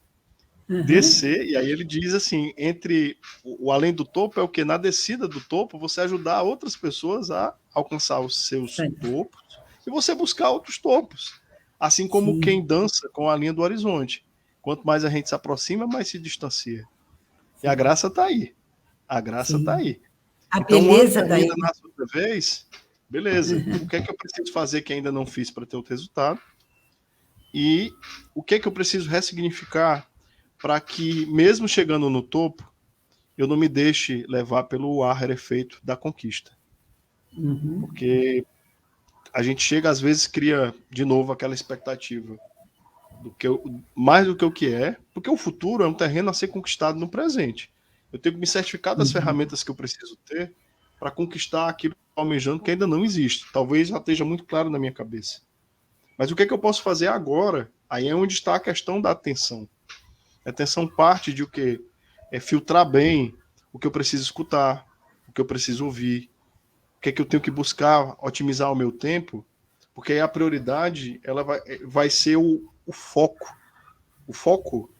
C: descer, e aí ele diz assim, entre o além do topo é o que? Na descida do topo, você ajudar outras pessoas a alcançar os seus topos e você buscar outros topos. Assim como quem dança com a linha do horizonte. Quanto mais a gente se aproxima, mais se distancia. E a graça está aí. A graça está aí.
A: A beleza
C: daí. Ainda nasce outra vez, beleza. O que é que eu preciso fazer que ainda não fiz para ter outro resultado? E o que é que eu preciso ressignificar para que, mesmo chegando no topo, eu não me deixe levar pelo ar rarefeito da conquista. Porque a gente chega, às vezes, cria de novo aquela expectativa mais do que o que é, porque o futuro é um terreno a ser conquistado no presente. Eu tenho que me certificar das ferramentas que eu preciso ter para conquistar aquilo que eu estou almejando, que ainda não existe. Talvez já esteja muito claro na minha cabeça. Mas o que é que eu posso fazer agora? Aí é onde está a questão da atenção. A atenção parte de o quê? É filtrar bem o que eu preciso escutar, o que eu preciso ouvir, o que é que eu tenho que buscar otimizar o meu tempo, porque aí a prioridade ela vai ser o foco. O foco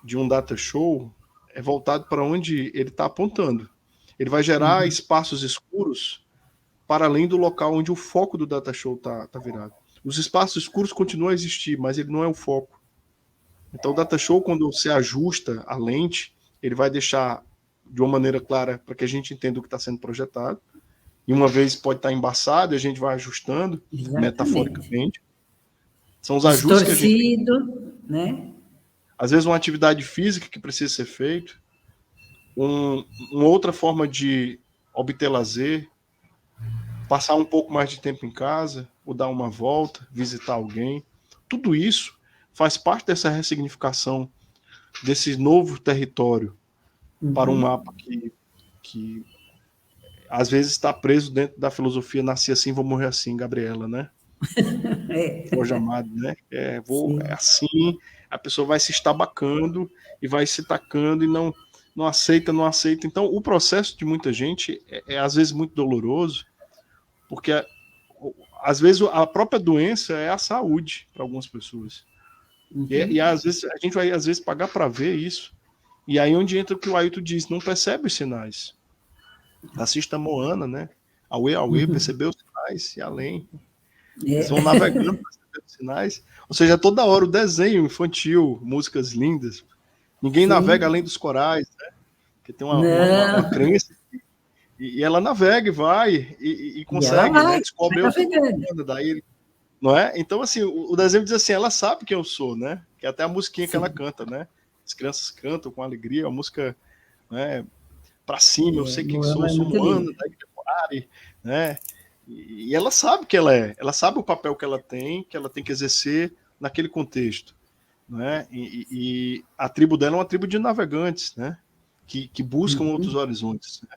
C: de um data show é voltado para onde ele está apontando. Ele vai gerar espaços escuros para além do local onde o foco do data show está virado. Os espaços escuros continuam a existir, mas ele não é o foco. Então, o data show, quando você ajusta a lente, ele vai deixar de uma maneira clara para que a gente entenda o que está sendo projetado. E uma vez pode estar embaçado, e a gente vai ajustando, metaforicamente. São os ajustes que a gente...
A: né?
C: Às vezes, uma atividade física que precisa ser feita, uma outra forma de obter lazer, passar um pouco mais de tempo em casa, ou dar uma volta, visitar alguém. Tudo isso faz parte dessa ressignificação desse novo território para um mapa que às vezes está preso dentro da filosofia nasci assim, vou morrer assim, Gabriela, né? Jorge Amado, né? É assim, a pessoa vai se estabacando e vai se tacando e não aceita. Então, o processo de muita gente é às vezes muito doloroso, porque às vezes a própria doença é a saúde para algumas pessoas. E às vezes a gente vai às vezes pagar para ver isso. E aí onde entra o que o Ailton diz, não percebe os sinais. Assista a Moana, né? Aue, percebeu os sinais e além. Eles vão navegando para perceber os sinais. Ou seja, toda hora o desenho infantil, músicas lindas. Ninguém navega além dos corais, né? Porque tem uma crença. E ela navega e vai e consegue, né? Descobre daí, não é? Então, assim, o desenho diz assim, ela sabe quem eu sou, né? Que é até a musiquinha que ela canta, né? As crianças cantam com alegria, a música, né? Para cima, eu sei quem sou Moana, da Ilha Moari, né? E ela sabe que ela sabe o papel que ela tem que exercer naquele contexto, né? E a tribo dela é uma tribo de navegantes, né? Que buscam outros horizontes, né?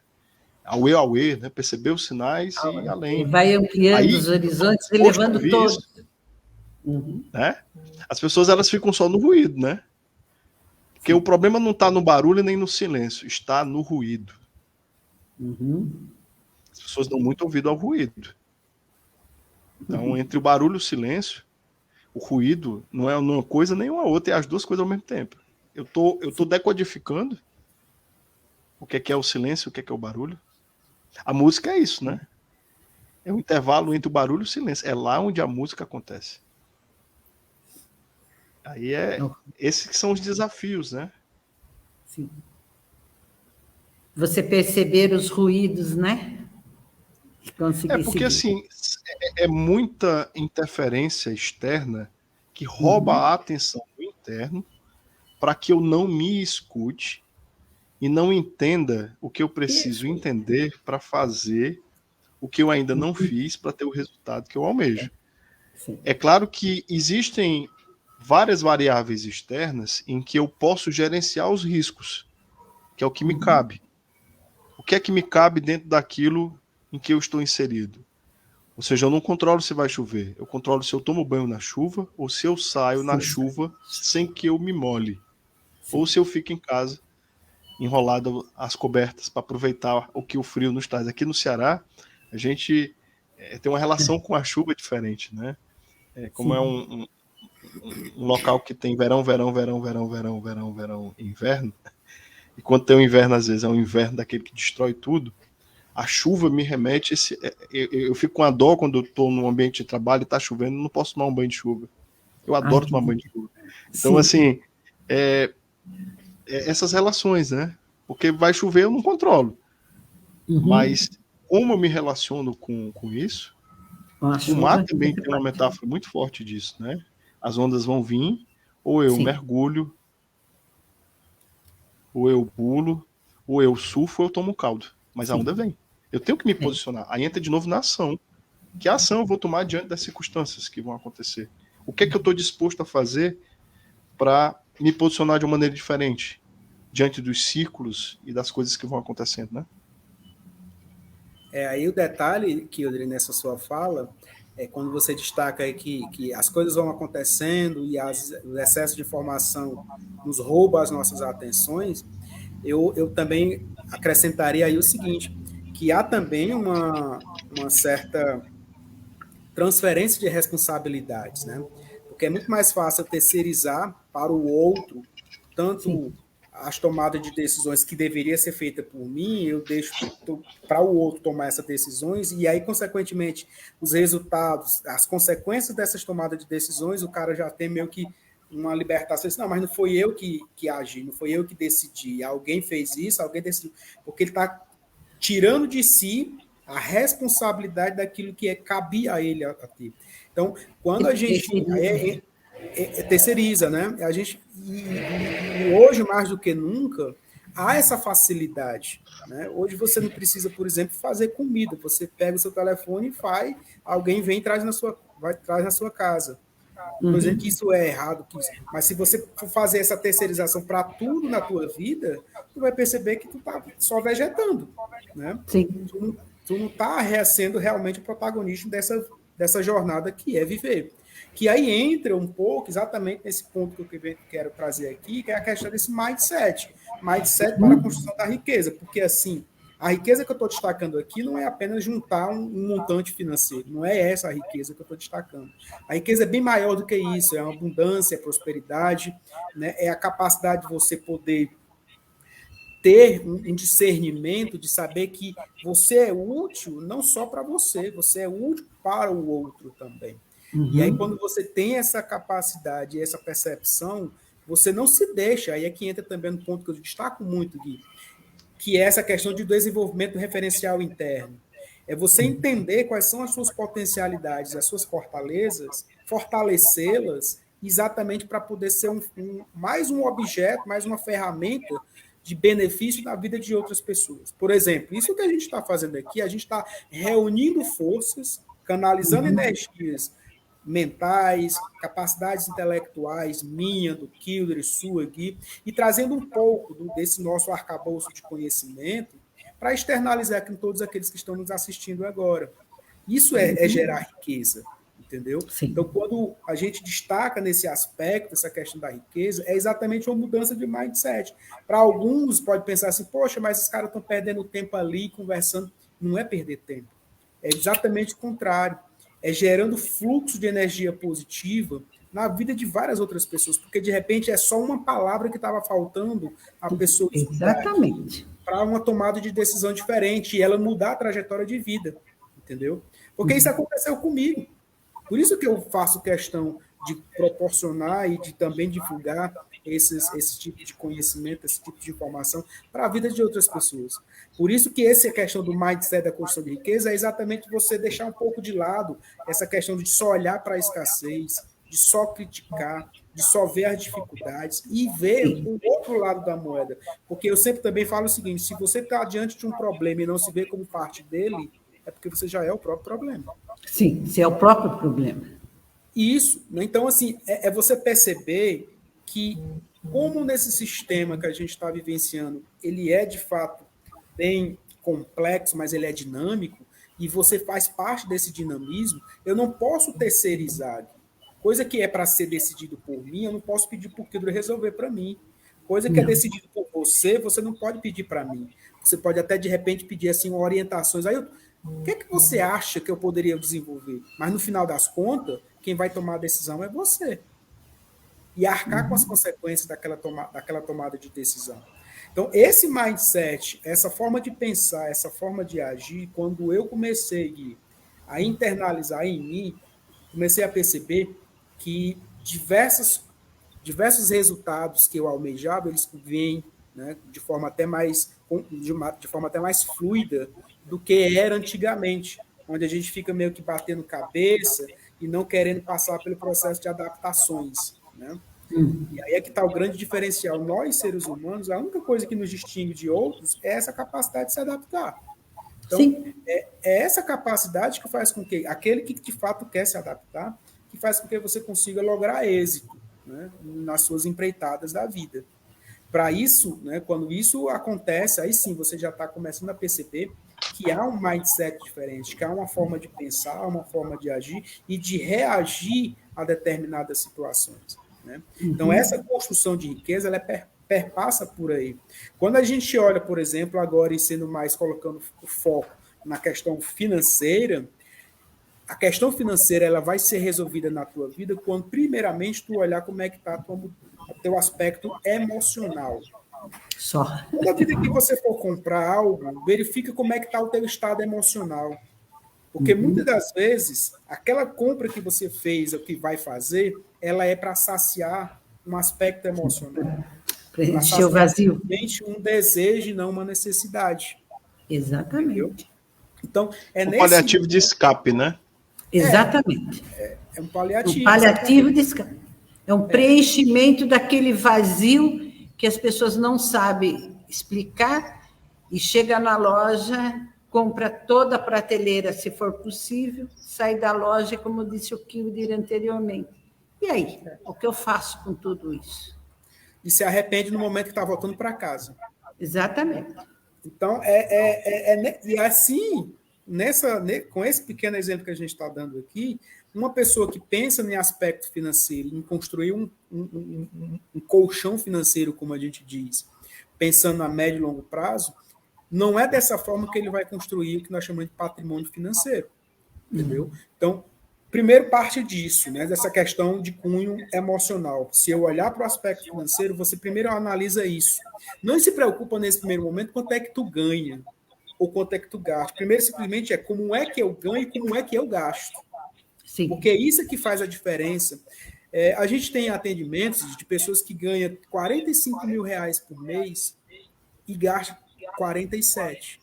C: Aue, né? Perceber os sinais e além.
A: Vai ampliando os horizontes e levando todos.
C: Né? As pessoas elas ficam só no ruído, né? Porque o problema não está no barulho nem no silêncio, está no ruído. As pessoas dão muito ouvido ao ruído. Então, entre o barulho e o silêncio, o ruído não é uma coisa nem uma outra, é as duas coisas ao mesmo tempo. Eu tô decodificando o que é o silêncio, o que é o barulho. A música é isso, né? É o intervalo entre o barulho e o silêncio. É lá onde a música acontece. Aí esses que são os desafios, né?
A: Sim. Você perceber os ruídos, né?
C: Porque assim, é muita interferência externa que rouba a atenção do interno para que eu não me escute e não entenda o que eu preciso entender para fazer o que eu ainda não fiz para ter o resultado que eu almejo. É claro que existem várias variáveis externas em que eu posso gerenciar os riscos, que é o que me cabe. O que é que me cabe dentro daquilo em que eu estou inserido? Ou seja, eu não controlo se vai chover, eu controlo se eu tomo banho na chuva ou se eu saio na chuva sem que eu me molhe. Ou se eu fico em casa enrolado às cobertas para aproveitar o que o frio nos traz. Aqui no Ceará, a gente tem uma relação com a chuva diferente, né? Como é um local que tem verão, inverno, e quando tem o inverno, às vezes é um inverno daquele que destrói tudo, a chuva me remete eu fico com a dó quando eu estou num ambiente de trabalho e está chovendo, não posso tomar um banho de chuva. Eu adoro tomar banho de chuva. Então, assim, essas relações, né? Porque vai chover, eu não controlo. Mas como eu me relaciono com isso, o mar também tem uma metáfora muito forte disso, né? As ondas vão vir, ou eu mergulho, ou eu pulo, ou eu surfo, ou eu tomo caldo. Mas a onda vem. Eu tenho que me posicionar. Aí entra de novo na ação. Que ação eu vou tomar diante das circunstâncias que vão acontecer? O que é que eu estou disposto a fazer para me posicionar de uma maneira diferente diante dos círculos e das coisas que vão acontecendo, né?
B: Aí o detalhe, Kildre, nessa sua fala, é quando você destaca aí que as coisas vão acontecendo e o excesso de informação nos rouba as nossas atenções, eu também acrescentaria aí o seguinte, que há também uma certa transferência de responsabilidades, né? Porque é muito mais fácil terceirizar para o outro, tanto
A: Sim.
B: as tomadas de decisões que deveria ser feita por mim, eu deixo para o outro tomar essas decisões, e aí, consequentemente, os resultados, as consequências dessas tomadas de decisões, o cara já tem meio que uma libertação, não, mas não foi eu que agi, não foi eu que decidi, alguém fez isso, alguém decidiu, porque ele está tirando de si a responsabilidade daquilo que cabia a ele a ter. Então, quando a gente terceiriza, né? A gente, e hoje, mais do que nunca, há essa facilidade. Né? Hoje você não precisa, por exemplo, fazer comida. Você pega o seu telefone e faz, alguém vem e traz na sua casa. Não estou dizendo que isso é errado, mas se você for fazer essa terceirização para tudo na tua vida, tu vai perceber que tu está só vegetando. Né?
A: Sim.
B: Tu não está sendo realmente o protagonista dessa jornada que é viver. Que aí entra um pouco exatamente nesse ponto que eu quero trazer aqui, que é a questão desse mindset. Mindset para a construção da riqueza. Porque, assim, a riqueza que eu estou destacando aqui não é apenas juntar um montante financeiro. Não é essa a riqueza que eu estou destacando. A riqueza é bem maior do que isso. É uma abundância, é prosperidade, né? É a capacidade de você poder ter um discernimento de saber que você é útil não só para você, você é útil para o outro também. Uhum. E aí, quando você tem essa capacidade, essa percepção, você não se deixa, aí é que entra também no ponto que eu destaco muito, Gui, que é essa questão de desenvolvimento referencial interno. É você entender quais são as suas potencialidades, as suas fortalezas, fortalecê-las exatamente para poder ser mais um objeto, mais uma ferramenta de benefício na vida de outras pessoas. Por exemplo, isso que a gente está fazendo aqui, a gente está reunindo forças, canalizando energias mentais, capacidades intelectuais, minha, do Kildre, sua aqui, e trazendo um pouco desse nosso arcabouço de conhecimento para externalizar com todos aqueles que estão nos assistindo agora. Isso é gerar riqueza, entendeu? Sim. Então, quando a gente destaca nesse aspecto, essa questão da riqueza, é exatamente uma mudança de mindset. Para alguns, pode pensar assim, poxa, mas esses caras estão perdendo tempo ali, conversando. Não é perder tempo. É exatamente o contrário. É gerando fluxo de energia positiva na vida de várias outras pessoas, porque, de repente, é só uma palavra que estava faltando a pessoa
A: exatamente
B: para uma tomada de decisão diferente e ela mudar a trajetória de vida, entendeu? Porque isso aconteceu comigo. Por isso que eu faço questão de proporcionar e de também divulgar esse tipo de conhecimento, esse tipo de informação para a vida de outras pessoas. Por isso que essa questão do mindset da construção de riqueza é exatamente você deixar um pouco de lado essa questão de só olhar para a escassez, de só criticar, de só ver as dificuldades e ver o outro lado da moeda. Porque eu sempre também falo o seguinte, se você está diante de um problema e não se vê como parte dele, é porque você já é o próprio problema.
A: Sim, você é o próprio problema.
B: Isso. Então, assim, é você perceber que, como nesse sistema que a gente está vivenciando, ele é, de fato, bem complexo, mas ele é dinâmico, e você faz parte desse dinamismo, eu não posso terceirizar. Coisa que é para ser decidido por mim, eu não posso pedir para o Kildre resolver para mim. Coisa que é decidido por você, você não pode pedir para mim. Você pode até, de repente, pedir assim, orientações. Aí, o que é que você acha que eu poderia desenvolver? Mas, no final das contas, quem vai tomar a decisão é você. E arcar com as consequências daquela tomada de decisão. Então, esse mindset, essa forma de pensar, essa forma de agir, quando eu comecei a internalizar em mim, comecei a perceber que diversos resultados que eu almejava, eles vêm, né, de forma até mais fluida do que era antigamente, onde a gente fica meio que batendo cabeça e não querendo passar pelo processo de adaptações, né? E aí é que está o grande diferencial. Nós, seres humanos, a única coisa que nos distingue de outros é essa capacidade de se adaptar. Então, é essa capacidade que faz com que aquele que de fato quer se adaptar, que faz com que você consiga lograr êxito, né, nas suas empreitadas da vida. Para isso, né, quando isso acontece, aí sim você já está começando a perceber que há um mindset diferente, que há uma forma de pensar, uma forma de agir e de reagir a determinadas situações, né? Então, essa construção de riqueza, ela perpassa por aí. Quando a gente olha, por exemplo, agora e sendo mais colocando o foco na questão financeira, a questão financeira ela vai ser resolvida na tua vida quando, primeiramente, tu olhar como é que está o teu aspecto emocional.
A: Só.
B: Toda vida que você for comprar algo, verifica como é que está o teu estado emocional. Porque muitas das vezes, aquela compra que você fez, ou que vai fazer, ela é para saciar um aspecto emocional.
A: Preencher o vazio.
B: Um desejo e não uma necessidade.
A: Exatamente.
B: Entendeu? Então, é
C: o
B: nesse
C: paliativo de escape, né?
A: Exatamente.
B: É um paliativo.
A: Um paliativo de escape. É um preenchimento daquele vazio que as pessoas não sabem explicar e chega na loja, compra toda a prateleira, se for possível, sai da loja, como disse o Kildir anteriormente. E aí, o que eu faço com tudo isso?
B: E se arrepende no momento que está voltando para casa.
A: Exatamente.
B: Então, e assim, com esse pequeno exemplo que a gente está dando aqui, uma pessoa que pensa em aspecto financeiro, em construir um colchão financeiro, como a gente diz, pensando a médio e longo prazo, não é dessa forma que ele vai construir o que nós chamamos de patrimônio financeiro. Entendeu? Então, primeiro parte disso, né, dessa questão de cunho emocional. Se eu olhar para o aspecto financeiro, você primeiro analisa isso. Não se preocupa nesse primeiro momento quanto é que tu ganha ou quanto é que tu gasta. Primeiro, simplesmente, como é que eu ganho e como é que eu gasto.
A: Sim.
B: Porque é isso que faz a diferença. A gente tem atendimentos de pessoas que ganham 45 mil reais por mês e gastam 47.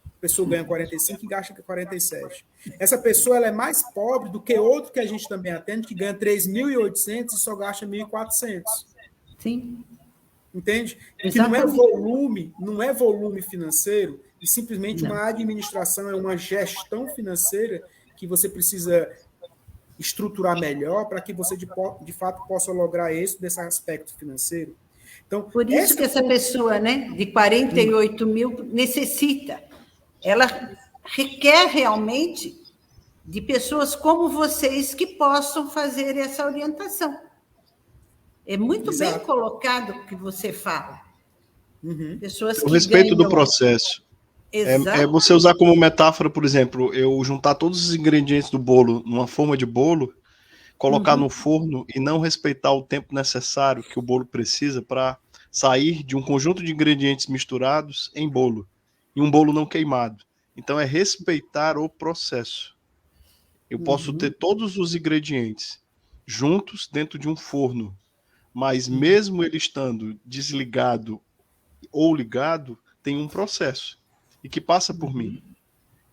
B: A pessoa ganha 45 e gasta 47. Essa pessoa ela é mais pobre do que outro que a gente também atende, que ganha 3.800 e só gasta 1.400.
A: Sim.
B: Entende?
A: Exatamente.
B: Que não é volume financeiro, e simplesmente uma administração, é uma gestão financeira que você precisa estruturar melhor para que você, de fato, possa lograr êxito desse aspecto financeiro. Então,
A: por isso que essa pessoa, né, de 48 mil necessita. Ela requer realmente de pessoas como vocês que possam fazer essa orientação. É muito
B: Exato.
A: bem colocado o que você fala. Pessoas que
C: O respeito
A: ganham...
C: do processo. É você usar como metáfora, por exemplo, eu juntar todos os ingredientes do bolo numa forma de bolo, colocar no forno e não respeitar o tempo necessário que o bolo precisa para sair de um conjunto de ingredientes misturados em bolo, e um bolo não queimado. Então é respeitar o processo. Eu posso ter todos os ingredientes juntos dentro de um forno, mas mesmo ele estando desligado ou ligado, tem um processo e que passa por mim.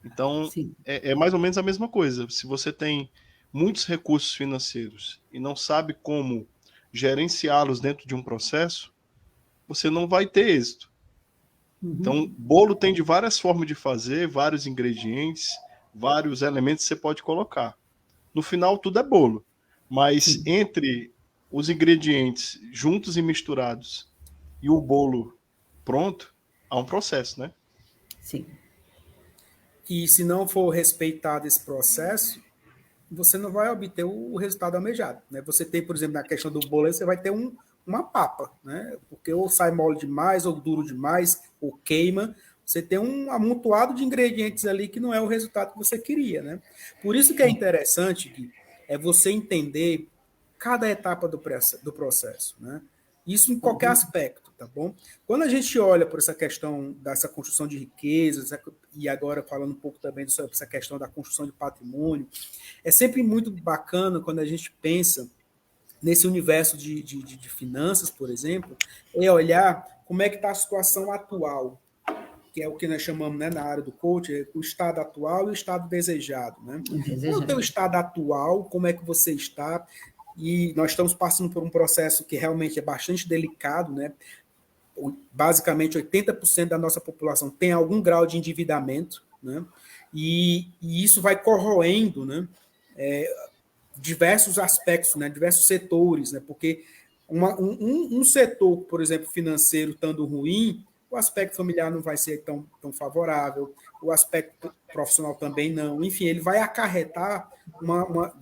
C: Então, é mais ou menos a mesma coisa. Se você tem muitos recursos financeiros e não sabe como gerenciá-los dentro de um processo, você não vai ter êxito. Então, bolo tem de várias formas de fazer, vários ingredientes, vários elementos que você pode colocar. No final, tudo é bolo. Mas entre os ingredientes juntos e misturados e o bolo pronto, há um processo, né?
A: Sim.
B: E se não for respeitado esse processo, você não vai obter o resultado almejado, né? Você tem, por exemplo, na questão do bolo, você vai ter uma papa, né? Porque ou sai mole demais, ou duro demais, ou queima. Você tem um amontoado de ingredientes ali que não é o resultado que você queria, né? Por isso que é interessante, Gui, é você entender cada etapa do processo, né? Isso em qualquer aspecto, tá bom? Quando a gente olha por essa questão dessa construção de riquezas, e agora falando um pouco também sobre essa questão da construção de patrimônio, é sempre muito bacana quando a gente pensa nesse universo de finanças, por exemplo, é olhar como é que está a situação atual, que é o que nós chamamos, né, na área do coaching, o estado atual e o estado desejado, né? Qual é o teu estado atual, como é que você está? E nós estamos passando por um processo que realmente é bastante delicado, né? Basicamente 80% da nossa população tem algum grau de endividamento, né? E isso vai corroendo, né? Diversos aspectos, né? Diversos setores, né? Porque um setor, por exemplo, financeiro estando ruim, o aspecto familiar não vai ser tão favorável, o aspecto profissional também não. Enfim, ele vai acarretar,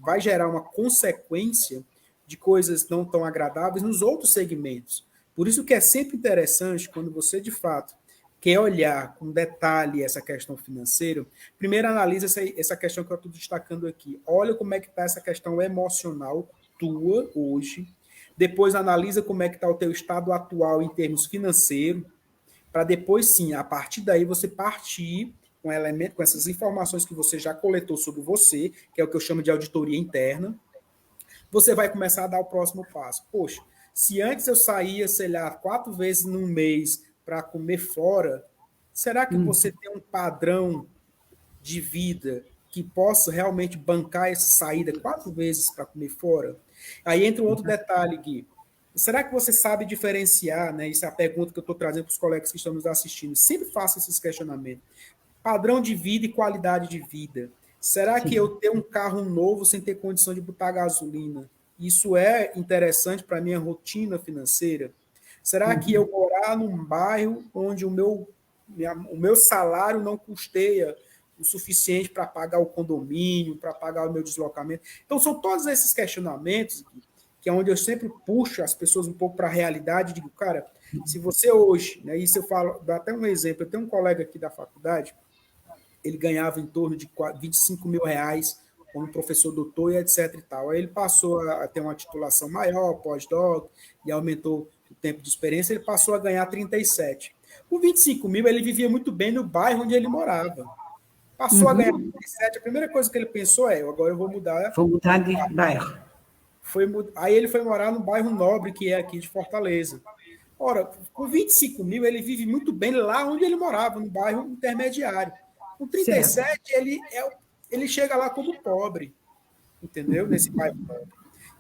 B: vai gerar uma consequência de coisas não tão agradáveis nos outros segmentos. Por isso que é sempre interessante, quando você, de fato, quer olhar com detalhe essa questão financeira, primeiro analisa essa questão que eu estou destacando aqui. Olha como é que está essa questão emocional tua hoje. Depois analisa como é que está o teu estado atual em termos financeiros, para depois, sim, a partir daí você partir com essas informações que você já coletou sobre você, que é o que eu chamo de auditoria interna, você vai começar a dar o próximo passo. Poxa, se antes eu saía, sei lá, 4 vezes no mês para comer fora, será que você tem um padrão de vida que possa realmente bancar essa saída 4 vezes para comer fora? Aí entra um outro detalhe, Gui. Será que você sabe diferenciar, né? Isso é a pergunta que eu estou trazendo para os colegas que estão nos assistindo. Sempre faça esses questionamentos. Padrão de vida e qualidade de vida. Será que eu ter um carro novo sem ter condição de botar gasolina, isso é interessante para a minha rotina financeira? Será que eu morar num bairro onde o meu salário não custeia o suficiente para pagar o condomínio, para pagar o meu deslocamento? Então, são todos esses questionamentos que é onde eu sempre puxo as pessoas um pouco para a realidade, digo, cara, se você hoje, né, isso eu falo, dá até um exemplo, eu tenho um colega aqui da faculdade, ele ganhava em torno de 25 mil reais como professor doutor e etc e tal. Aí ele passou a ter uma titulação maior, pós-doc, e aumentou o tempo de experiência, ele passou a ganhar 37. Com 25 mil, ele vivia muito bem no bairro onde ele morava. Passou a ganhar 37, a primeira coisa que ele pensou é, agora eu vou mudar...
A: Vou mudar de bairro.
B: Aí ele foi morar no bairro Nobre, que é aqui de Fortaleza. Ora, com 25 mil, ele vive muito bem lá onde ele morava, no bairro intermediário. Com 37, ele chega lá como pobre, entendeu? Nesse bairro pobre.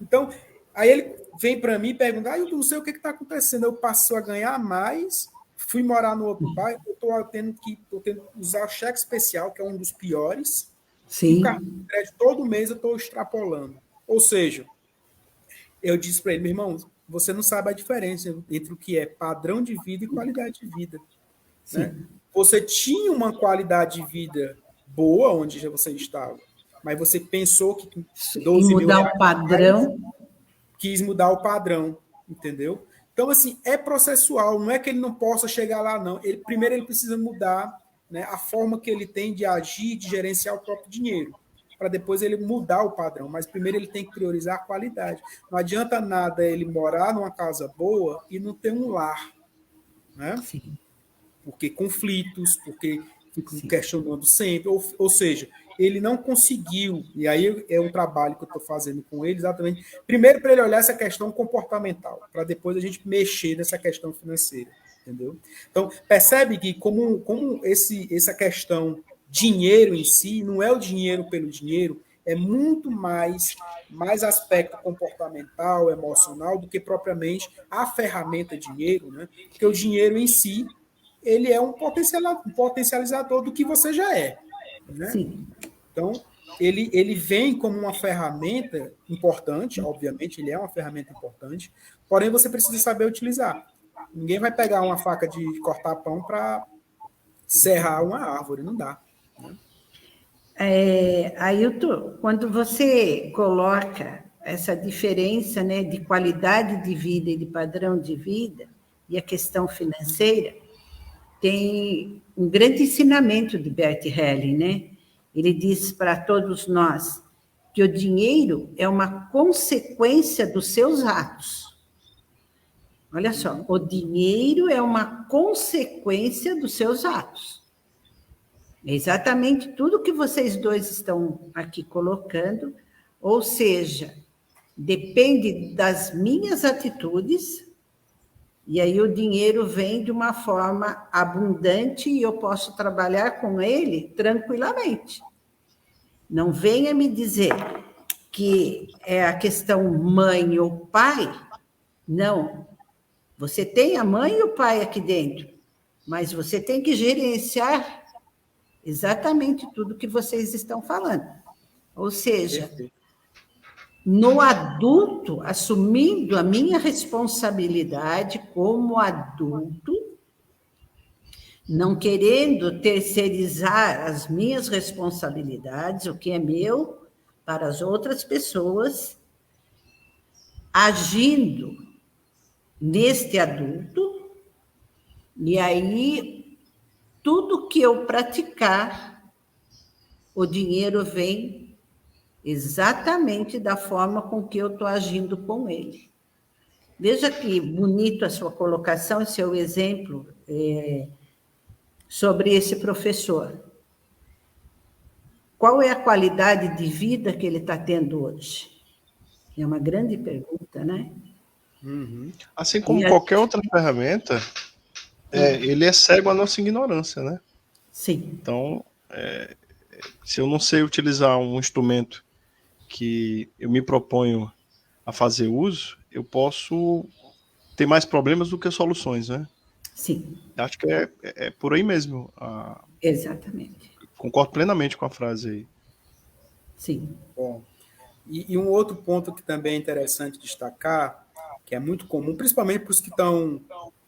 B: Então, aí ele vem para mim e pergunta, eu não sei o que está acontecendo, eu passo a ganhar mais, fui morar no outro bairro, eu estou tendo que usar o cheque especial, que é um dos piores,
A: Sim.
B: E o cartão de crédito todo mês eu estou extrapolando. Ou seja, eu disse para ele, meu irmão, você não sabe a diferença entre o que é padrão de vida e qualidade de vida. Né? Você tinha uma qualidade de vida boa onde você estava, mas você pensou que 12 mil
A: mudar o padrão,
B: quis mudar o padrão, entendeu? Então, assim, é processual, não é que ele não possa chegar lá, não. Primeiro ele precisa mudar, né, a forma que ele tem de agir, de gerenciar o próprio dinheiro, para depois ele mudar o padrão, mas primeiro ele tem que priorizar a qualidade. Não adianta nada ele morar numa casa boa e não ter um lar, né?
A: Sim.
B: Porque conflitos, porque ficam questionando sempre, ou seja, ele não conseguiu, e aí é um trabalho que eu estou fazendo com ele, exatamente, primeiro para ele olhar essa questão comportamental, para depois a gente mexer nessa questão financeira, entendeu? Então, percebe que como essa questão dinheiro em si, não é o dinheiro pelo dinheiro, é muito mais aspecto comportamental, emocional, do que propriamente a ferramenta dinheiro, né? Porque o dinheiro em si, ele é um potencializador do que você já é. Né?
A: Sim.
B: Então, ele vem como uma ferramenta importante, obviamente, ele é uma ferramenta importante, porém você precisa saber utilizar. Ninguém vai pegar uma faca de cortar pão para serrar uma árvore, não dá. Né?
A: Ailton, quando você coloca essa diferença, né, de qualidade de vida e de padrão de vida, e a questão financeira, tem um grande ensinamento de Bert Helling, né? Ele diz para todos nós que o dinheiro é uma consequência dos seus atos. Olha só, o dinheiro é uma consequência dos seus atos. É exatamente tudo que vocês dois estão aqui colocando, ou seja, depende das minhas atitudes, e aí o dinheiro vem de uma forma abundante e eu posso trabalhar com ele tranquilamente. Não venha me dizer que é a questão mãe ou pai. Não. Você tem a mãe e o pai aqui dentro, mas você tem que gerenciar exatamente tudo que vocês estão falando. Ou seja, no adulto, assumindo a minha responsabilidade como adulto, não querendo terceirizar as minhas responsabilidades, o que é meu, para as outras pessoas, agindo neste adulto, e aí tudo que eu praticar, o dinheiro vem exatamente da forma com que eu estou agindo com ele. Veja que bonito a sua colocação e seu exemplo sobre esse professor. Qual é a qualidade de vida que ele está tendo hoje? É uma grande pergunta, né?
C: Uhum. Assim como qualquer outra ferramenta, ele é cego à nossa ignorância, né?
A: Sim.
C: Então, se eu não sei utilizar um instrumento que eu me proponho a fazer uso, eu posso ter mais problemas do que soluções, né?
A: Sim.
C: Acho que é por aí mesmo.
A: Exatamente.
C: Concordo plenamente com a frase aí.
A: Sim.
B: Bom, e um outro ponto que também é interessante destacar, que é muito comum, principalmente para os que estão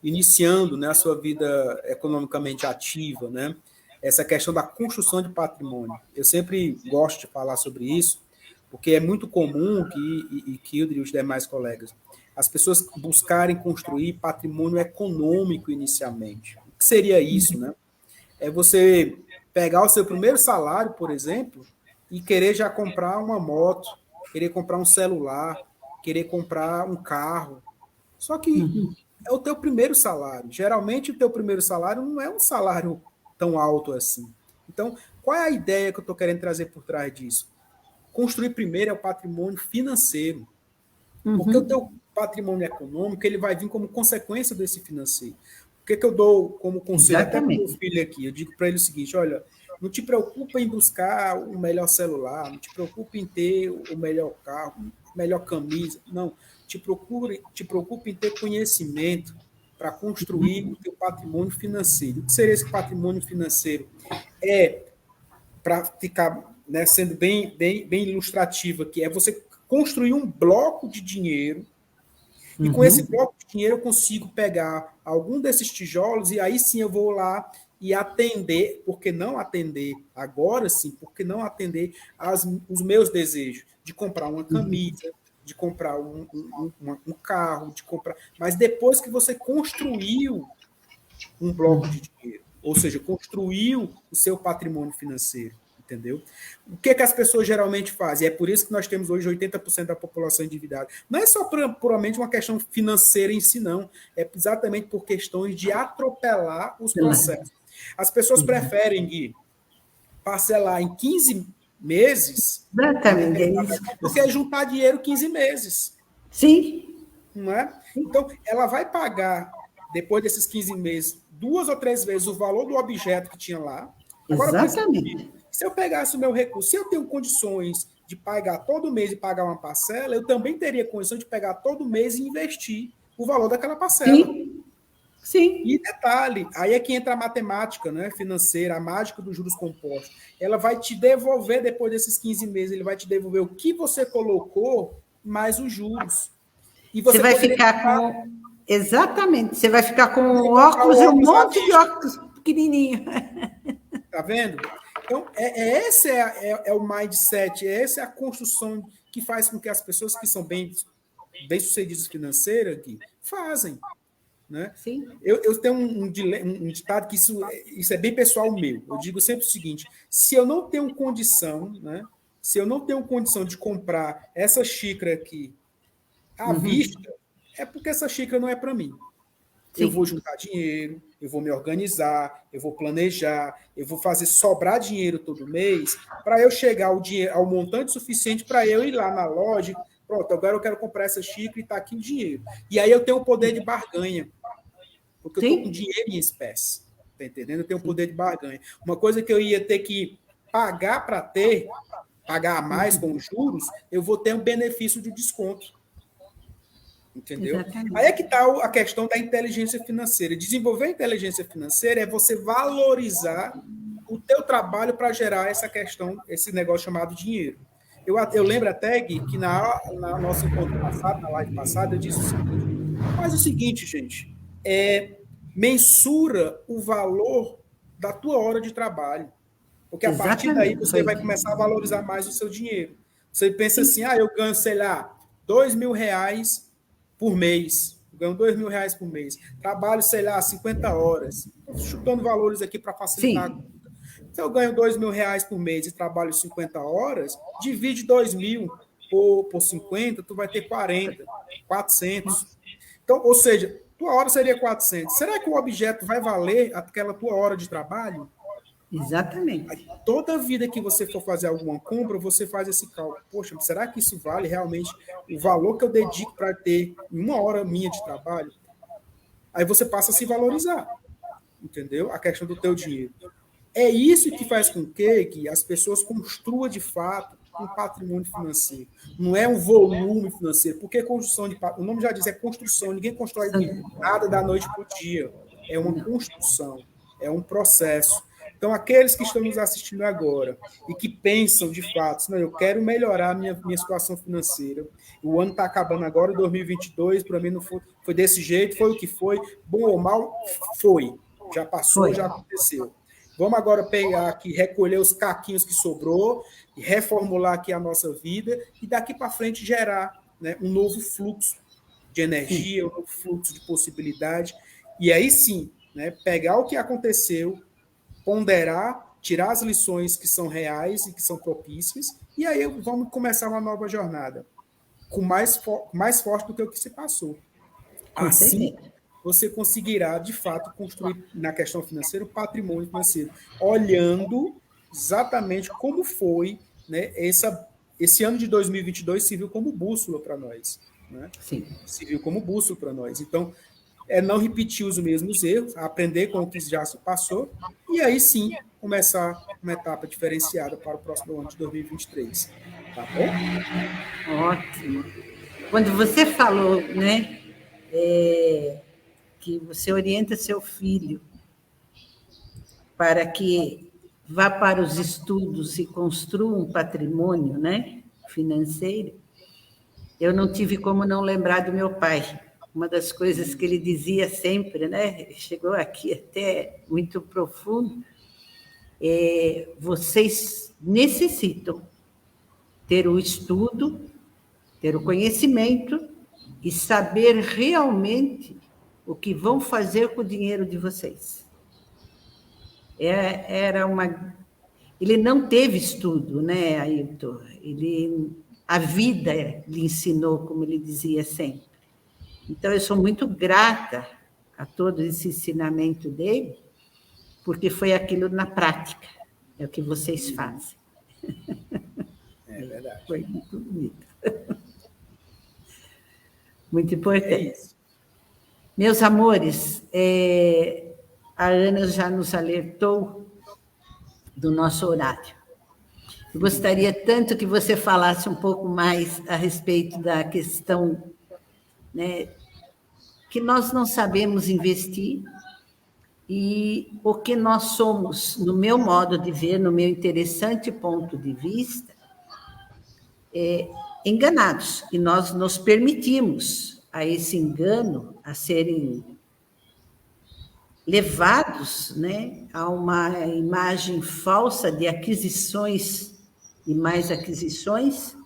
B: iniciando, né, a sua vida economicamente ativa, né? Essa questão da construção de patrimônio. Eu sempre gosto de falar sobre isso, porque é muito comum que Kildre e os demais colegas, as pessoas buscarem construir patrimônio econômico inicialmente. O que seria isso, né? É você pegar o seu primeiro salário, por exemplo, e querer já comprar uma moto, querer comprar um celular, querer comprar um carro. Só que é o teu primeiro salário. Geralmente, o teu primeiro salário não é um salário tão alto assim. Então, qual é a ideia que eu estou querendo trazer por trás disso? Construir primeiro é o patrimônio financeiro. Porque o teu patrimônio econômico ele vai vir como consequência desse financeiro. O que eu dou como conselho até para o meu filho aqui? Eu digo para ele o seguinte, olha, não te preocupa em buscar o melhor celular, não te preocupe em ter o melhor carro, a melhor camisa, não. Te preocupe em ter conhecimento para construir o teu patrimônio financeiro. O que seria esse patrimônio financeiro? Para ficar, né, sendo bem ilustrativo aqui, é você construir um bloco de dinheiro e com esse bloco de dinheiro eu consigo pegar algum desses tijolos e aí sim eu vou lá e atender, porque não atender agora sim, porque não atender os meus desejos de comprar uma camisa, de comprar um carro, de comprar. Mas depois que você construiu um bloco de dinheiro, ou seja, construiu o seu patrimônio financeiro, entendeu? O que as pessoas geralmente fazem? É por isso que nós temos hoje 80% da população endividada. Não é só puramente uma questão financeira em si, não. É exatamente por questões de atropelar os processos. As pessoas preferem, Gui, parcelar em 15 meses do que juntar dinheiro 15 meses.
A: Sim.
B: Não é? Então, ela vai pagar, depois desses 15 meses, 2 ou 3 vezes o valor do objeto que tinha lá. Agora,
A: exatamente.
B: Se eu pegasse o meu recurso, se eu tenho condições de pagar todo mês e pagar uma parcela, eu também teria condição de pegar todo mês e investir o valor daquela parcela.
A: Sim. Sim.
B: E detalhe, aí é que entra a matemática, né, financeira, a mágica dos juros compostos. Ela vai te devolver, depois desses 15 meses, ele vai te devolver o que você colocou mais os juros. E
A: você vai ficar com... Exatamente. Você vai ficar com óculos e um monte de óculos pequenininho.
B: Tá vendo? Então, esse é o mindset, essa é a construção que faz com que as pessoas que são bem-sucedidas financeiras aqui fazem. Né?
A: Sim.
B: Eu tenho um ditado que isso é bem pessoal meu. Eu digo sempre o seguinte, se eu não tenho condição, né, se eu não tenho condição de comprar essa xícara aqui à vista, é porque essa xícara não é para mim. Sim. Eu vou juntar dinheiro, eu vou me organizar, eu vou planejar, eu vou fazer sobrar dinheiro todo mês para eu chegar ao montante suficiente para eu ir lá na loja. Pronto, agora eu quero comprar essa xícara e está aqui o dinheiro. E aí eu tenho o poder de barganha, porque eu estou com dinheiro em espécie. Está entendendo? Eu tenho o poder de barganha. Uma coisa que eu ia ter que pagar para ter, pagar a mais com os juros, eu vou ter um benefício de desconto. Entendeu? Exatamente. Aí é que está a questão da inteligência financeira. Desenvolver a inteligência financeira é você valorizar o teu trabalho para gerar essa questão, esse negócio chamado dinheiro. Eu lembro até, Gui, que na nosso encontro passado, na live passada, eu disse o seguinte, faz o seguinte, gente, mensura o valor da tua hora de trabalho. Porque a partir daí você vai começar a valorizar mais o seu dinheiro. Você pensa assim, eu ganho, sei lá, R$2.000 por mês. Ganho R$2.000 por mês. Trabalho, sei lá, 50 horas. Estou chutando valores aqui para facilitar. Sim. Se eu ganho R$2.000 por mês e trabalho 50 horas, divide 2.000 por 50, tu vai ter 40, 400. Então, ou seja, tua hora seria 400. Será que o objeto vai valer aquela tua hora de trabalho?
A: Exatamente.
B: Toda vida que você for fazer alguma compra, você faz esse cálculo. Poxa, será que isso vale realmente o valor que eu dedico para ter uma hora minha de trabalho? Aí você passa a se valorizar, entendeu? A questão do teu dinheiro. É isso que faz com que as pessoas construam, de fato, um patrimônio financeiro. Não é um volume financeiro, porque construção de patrimônio, o nome já diz, é construção. Ninguém constrói nada da noite para o dia. É uma construção, é um processo. Então, aqueles que estão nos assistindo agora e que pensam, de fato, não, eu quero melhorar minha situação financeira. O ano está acabando agora, 2022, para mim não foi desse jeito, foi o que foi, bom ou mal, foi. Já passou, já aconteceu. Vamos agora pegar aqui, recolher os caquinhos que sobrou, reformular aqui a nossa vida e daqui para frente gerar, né, um novo fluxo de energia, um novo fluxo de possibilidade. E aí sim, né, pegar o que aconteceu, ponderar, tirar as lições que são reais e que são propícias, e aí vamos começar uma nova jornada, com mais forte do que o que se passou. Assim, você conseguirá, de fato, construir, na questão financeira, o patrimônio financeiro, olhando exatamente como foi, né, esse ano de 2022 serviu como bússola para nós. Né?
A: Sim.
B: Serviu como bússola para nós. Então, não repetir os mesmos erros, aprender com o que já se passou, e aí sim começar uma etapa diferenciada para o próximo ano de 2023. Tá bom?
A: Ótimo. Quando você falou, né, que você orienta seu filho para que vá para os estudos e construa um patrimônio, né, financeiro, eu não tive como não lembrar do meu pai. Uma das coisas que ele dizia sempre, né, chegou aqui até muito profundo, vocês necessitam ter o estudo, ter o conhecimento e saber realmente o que vão fazer com o dinheiro de vocês. Ele não teve estudo, né, Ailton? A vida lhe ensinou, como ele dizia sempre. Então, eu sou muito grata a todo esse ensinamento dele, porque foi aquilo na prática, é o que vocês fazem.
B: É verdade.
A: Foi muito bonito. Muito importante.
B: É isso.
A: Meus amores, a Ana já nos alertou do nosso horário. Eu gostaria tanto que você falasse um pouco mais a respeito da questão, né, que nós não sabemos investir e o que nós somos, no meu modo de ver, no meu interessante ponto de vista, enganados. E nós nos permitimos a esse engano, a serem levados, né, a uma imagem falsa de aquisições e mais aquisições,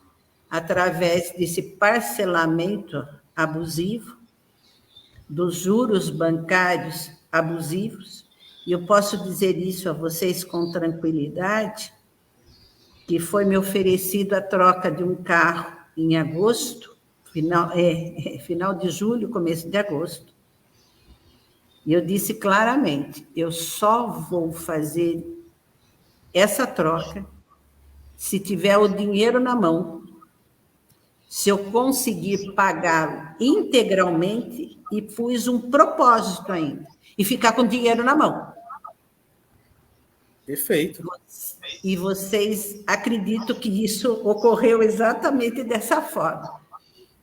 A: através desse parcelamento abusivo, dos juros bancários abusivos. E eu posso dizer isso a vocês com tranquilidade, que foi me oferecido a troca de um carro em agosto, final de julho, começo de agosto. E eu disse claramente, eu só vou fazer essa troca se tiver o dinheiro na mão, se eu conseguir pagá-lo integralmente, e pus um propósito ainda, e ficar com o dinheiro na mão.
B: Perfeito.
A: E vocês acreditam que isso ocorreu exatamente dessa forma.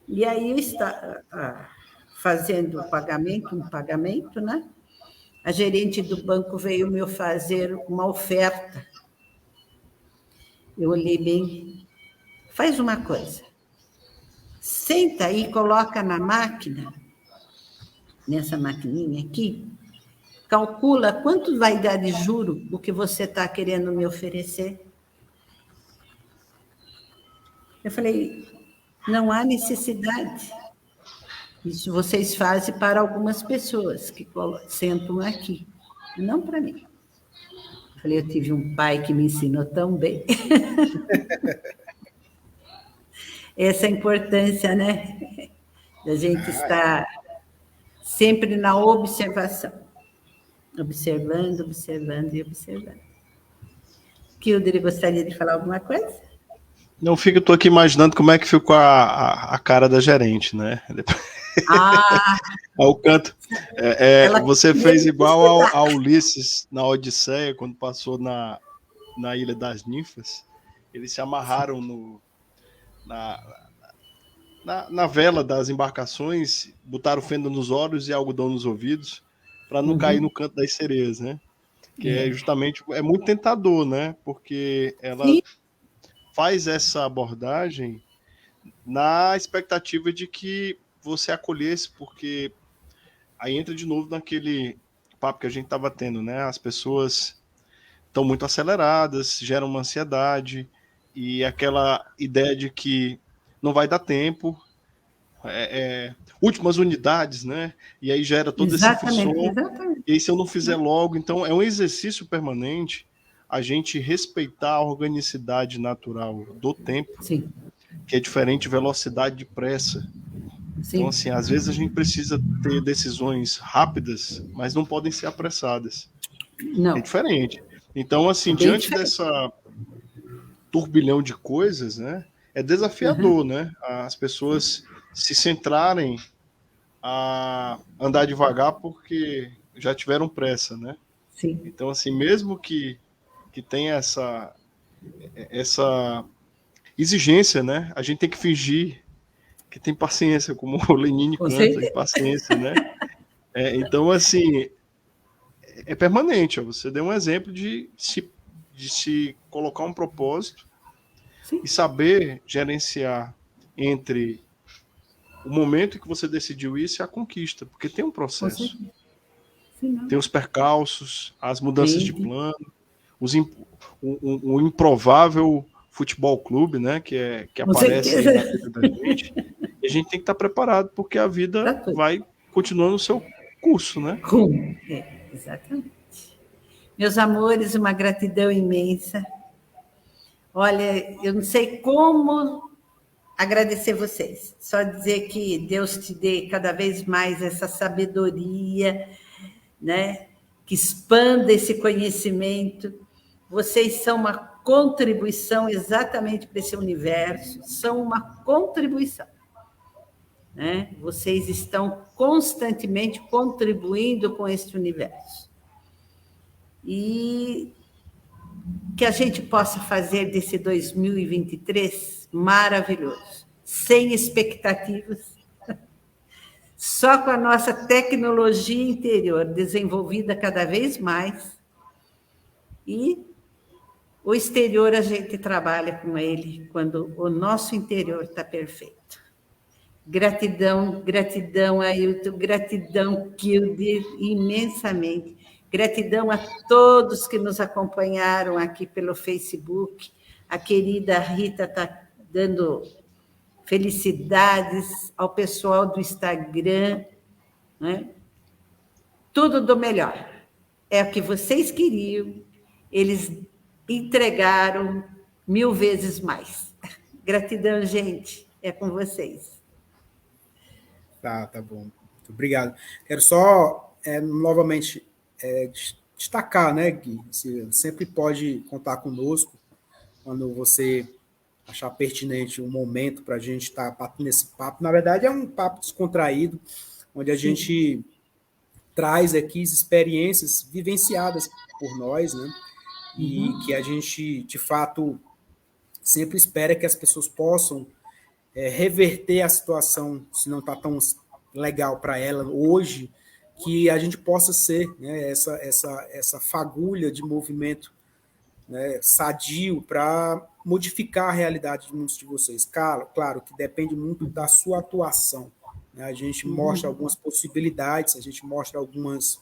A: E aí eu estava fazendo um pagamento, né? A gerente do banco veio me fazer uma oferta. Eu olhei bem, faz uma coisa, senta aí, coloca na máquina, nessa maquininha aqui, calcula quanto vai dar de juro o que você está querendo me oferecer. Eu falei, não há necessidade. Isso vocês fazem para algumas pessoas que sentam aqui, não para mim. Eu falei, eu tive um pai que me ensinou tão bem. Essa é a importância, né? Da gente estar sempre na observação. Observando, observando e observando. Kilder, gostaria de falar alguma coisa?
C: Não fico, estou aqui imaginando como é que ficou a cara da gerente, né? Ao canto. Você fez igual ao Ulisses na Odisseia, quando passou na Ilha das Ninfas. Eles se amarraram na vela das embarcações, botaram fenda nos olhos e algodão nos ouvidos, para não cair no canto das sereias, né? Que é justamente, é muito tentador, né? Porque ela faz essa abordagem na expectativa de que você acolhesse, porque aí entra de novo naquele papo que a gente estava tendo, né? As pessoas estão muito aceleradas, geram uma ansiedade e aquela ideia de que não vai dar tempo, últimas unidades, né? E aí gera todo esse frisson. E aí, se eu não fizer logo, então é um exercício permanente a gente respeitar a organicidade natural do tempo, que é diferente de velocidade de pressa. Então, assim, às vezes a gente precisa ter decisões rápidas, mas não podem ser apressadas.
A: Não.
C: É diferente. Então, assim, diante dessa turbilhão de coisas, né, é desafiador, né? As pessoas se centrarem a andar devagar porque já tiveram pressa, né?
A: Sim.
C: Então, assim, mesmo que tenha essa exigência, né? A gente tem que fingir que tem paciência, como o Lenine canta, paciência, né? Então, assim, é permanente. Ó. Você deu um exemplo de se colocar um propósito e saber gerenciar entre o momento em que você decidiu isso e a conquista, porque tem um processo. Tem os percalços, as mudanças de plano, o improvável futebol clube, né, que aparece na vida da gente. E a gente tem que estar preparado, porque a vida vai continuando o seu curso, né?
A: Exatamente. Meus amores, uma gratidão imensa. Olha, eu não sei como agradecer vocês. Só dizer que Deus te dê cada vez mais essa sabedoria, né? Que expanda esse conhecimento. Vocês são uma contribuição exatamente para esse universo, são uma contribuição. Né? Vocês estão constantemente contribuindo com este universo. E que a gente possa fazer desse 2023 maravilhoso, sem expectativas, só com a nossa tecnologia interior desenvolvida cada vez mais, e o exterior a gente trabalha com ele quando o nosso interior está perfeito. Gratidão, gratidão, Ailton, gratidão, Kilder, imensamente. Gratidão a todos que nos acompanharam aqui pelo Facebook. A querida Rita está dando felicidades ao pessoal do Instagram. Né? Tudo do melhor. É o que vocês queriam. Eles entregaram 1000 vezes mais. Gratidão, gente. É com vocês.
B: Tá bom. Muito obrigado. Quero só, novamente, destacar, né, Gui? Você sempre pode contar conosco quando você achar pertinente um momento para a gente estar batendo esse papo. Na verdade, é um papo descontraído, onde a gente traz aqui experiências vivenciadas por nós, né? E que a gente, de fato, sempre espera que as pessoas possam reverter a situação, se não está tão legal para ela hoje, que a gente possa ser, né, essa fagulha de movimento, né, sadio para modificar a realidade de muitos de vocês. Claro que depende muito da sua atuação. Né? A gente mostra algumas possibilidades, a gente mostra algumas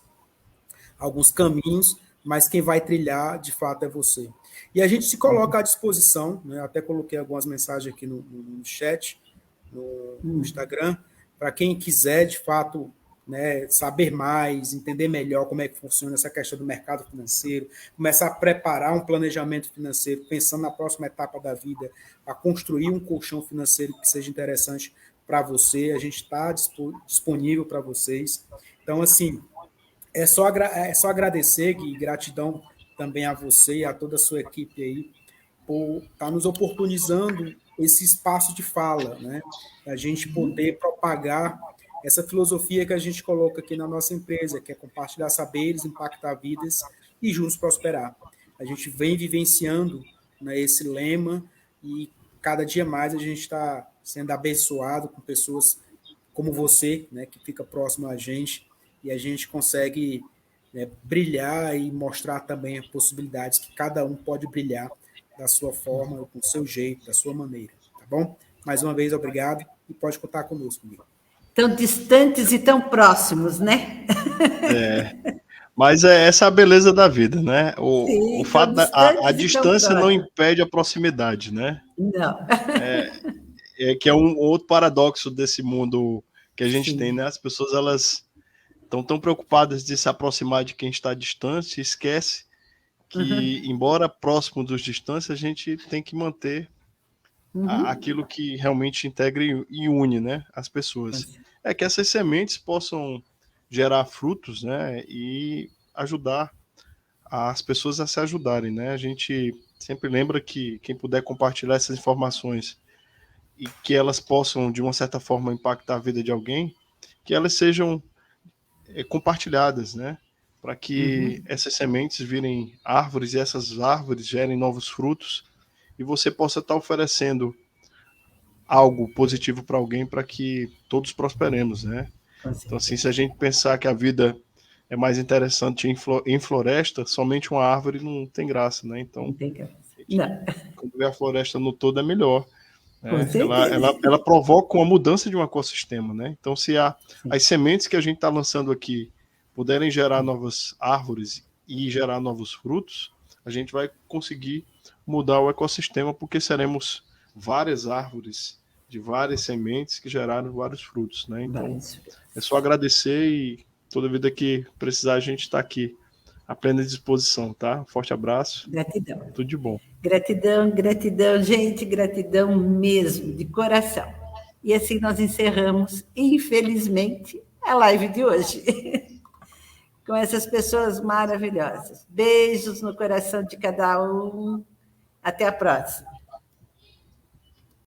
B: alguns caminhos, mas quem vai trilhar, de fato, é você. E a gente se coloca à disposição, né? Até coloquei algumas mensagens aqui no chat, no Instagram, para quem quiser, de fato, né, saber mais, entender melhor como é que funciona essa questão do mercado financeiro, começar a preparar um planejamento financeiro, pensando na próxima etapa da vida, a construir um colchão financeiro que seja interessante para você, a gente está disponível para vocês. Então, assim, é só agradecer, Gui, gratidão também a você e a toda a sua equipe aí, por estar nos oportunizando esse espaço de fala, né? A gente poder propagar essa filosofia que a gente coloca aqui na nossa empresa, que é compartilhar saberes, impactar vidas e juntos prosperar. A gente vem vivenciando, né, esse lema e cada dia mais a gente está sendo abençoado com pessoas como você, né, que fica próximo a gente, e a gente consegue, né, brilhar e mostrar também as possibilidades que cada um pode brilhar da sua forma, com o seu jeito, da sua maneira, tá bom? Mais uma vez, obrigado e pode contar conosco, amigo.
A: Tão distantes e tão próximos, né?
C: Mas essa é a beleza da vida, né?
A: Sim,
C: o fato a distância não
A: próximos.
C: impede a proximidade, né?
A: Não.
C: Que é um outro paradoxo desse mundo que a gente
A: Sim.
C: tem, né? As pessoas, elas estão tão preocupadas de se aproximar de quem está distante, esquece que, embora próximo dos distantes, a gente tem que manter aquilo que realmente integra e une, né, as pessoas. É que essas sementes possam gerar frutos, né, e ajudar as pessoas a se ajudarem, né? A gente sempre lembra que quem puder compartilhar essas informações e que elas possam, de uma certa forma, impactar a vida de alguém, que elas sejam compartilhadas, né? Para que essas sementes virem árvores e essas árvores gerem novos frutos e você possa estar oferecendo algo positivo para alguém para que todos prosperemos, né? Então, assim, se a gente pensar que a vida é mais interessante em floresta, somente uma árvore não tem graça, né? Então,
A: não tem graça. Não.
C: Quando vê a floresta no todo é melhor.
A: Com
C: Né?
A: certeza.
C: Ela provoca uma mudança de um ecossistema, né? Então, se as sementes que a gente está lançando aqui puderem gerar novas árvores e gerar novos frutos, a gente vai conseguir mudar o ecossistema, porque seremos várias árvores de várias sementes que geraram vários frutos, né? Então, é só agradecer e toda vida que precisar a gente está aqui à plena disposição, tá? Forte abraço.
A: Gratidão.
C: Tudo de bom.
A: Gratidão, gratidão, gente, gratidão mesmo, de coração. E assim nós encerramos, infelizmente, a live de hoje. Com essas pessoas maravilhosas. Beijos no coração de cada um. Até a próxima.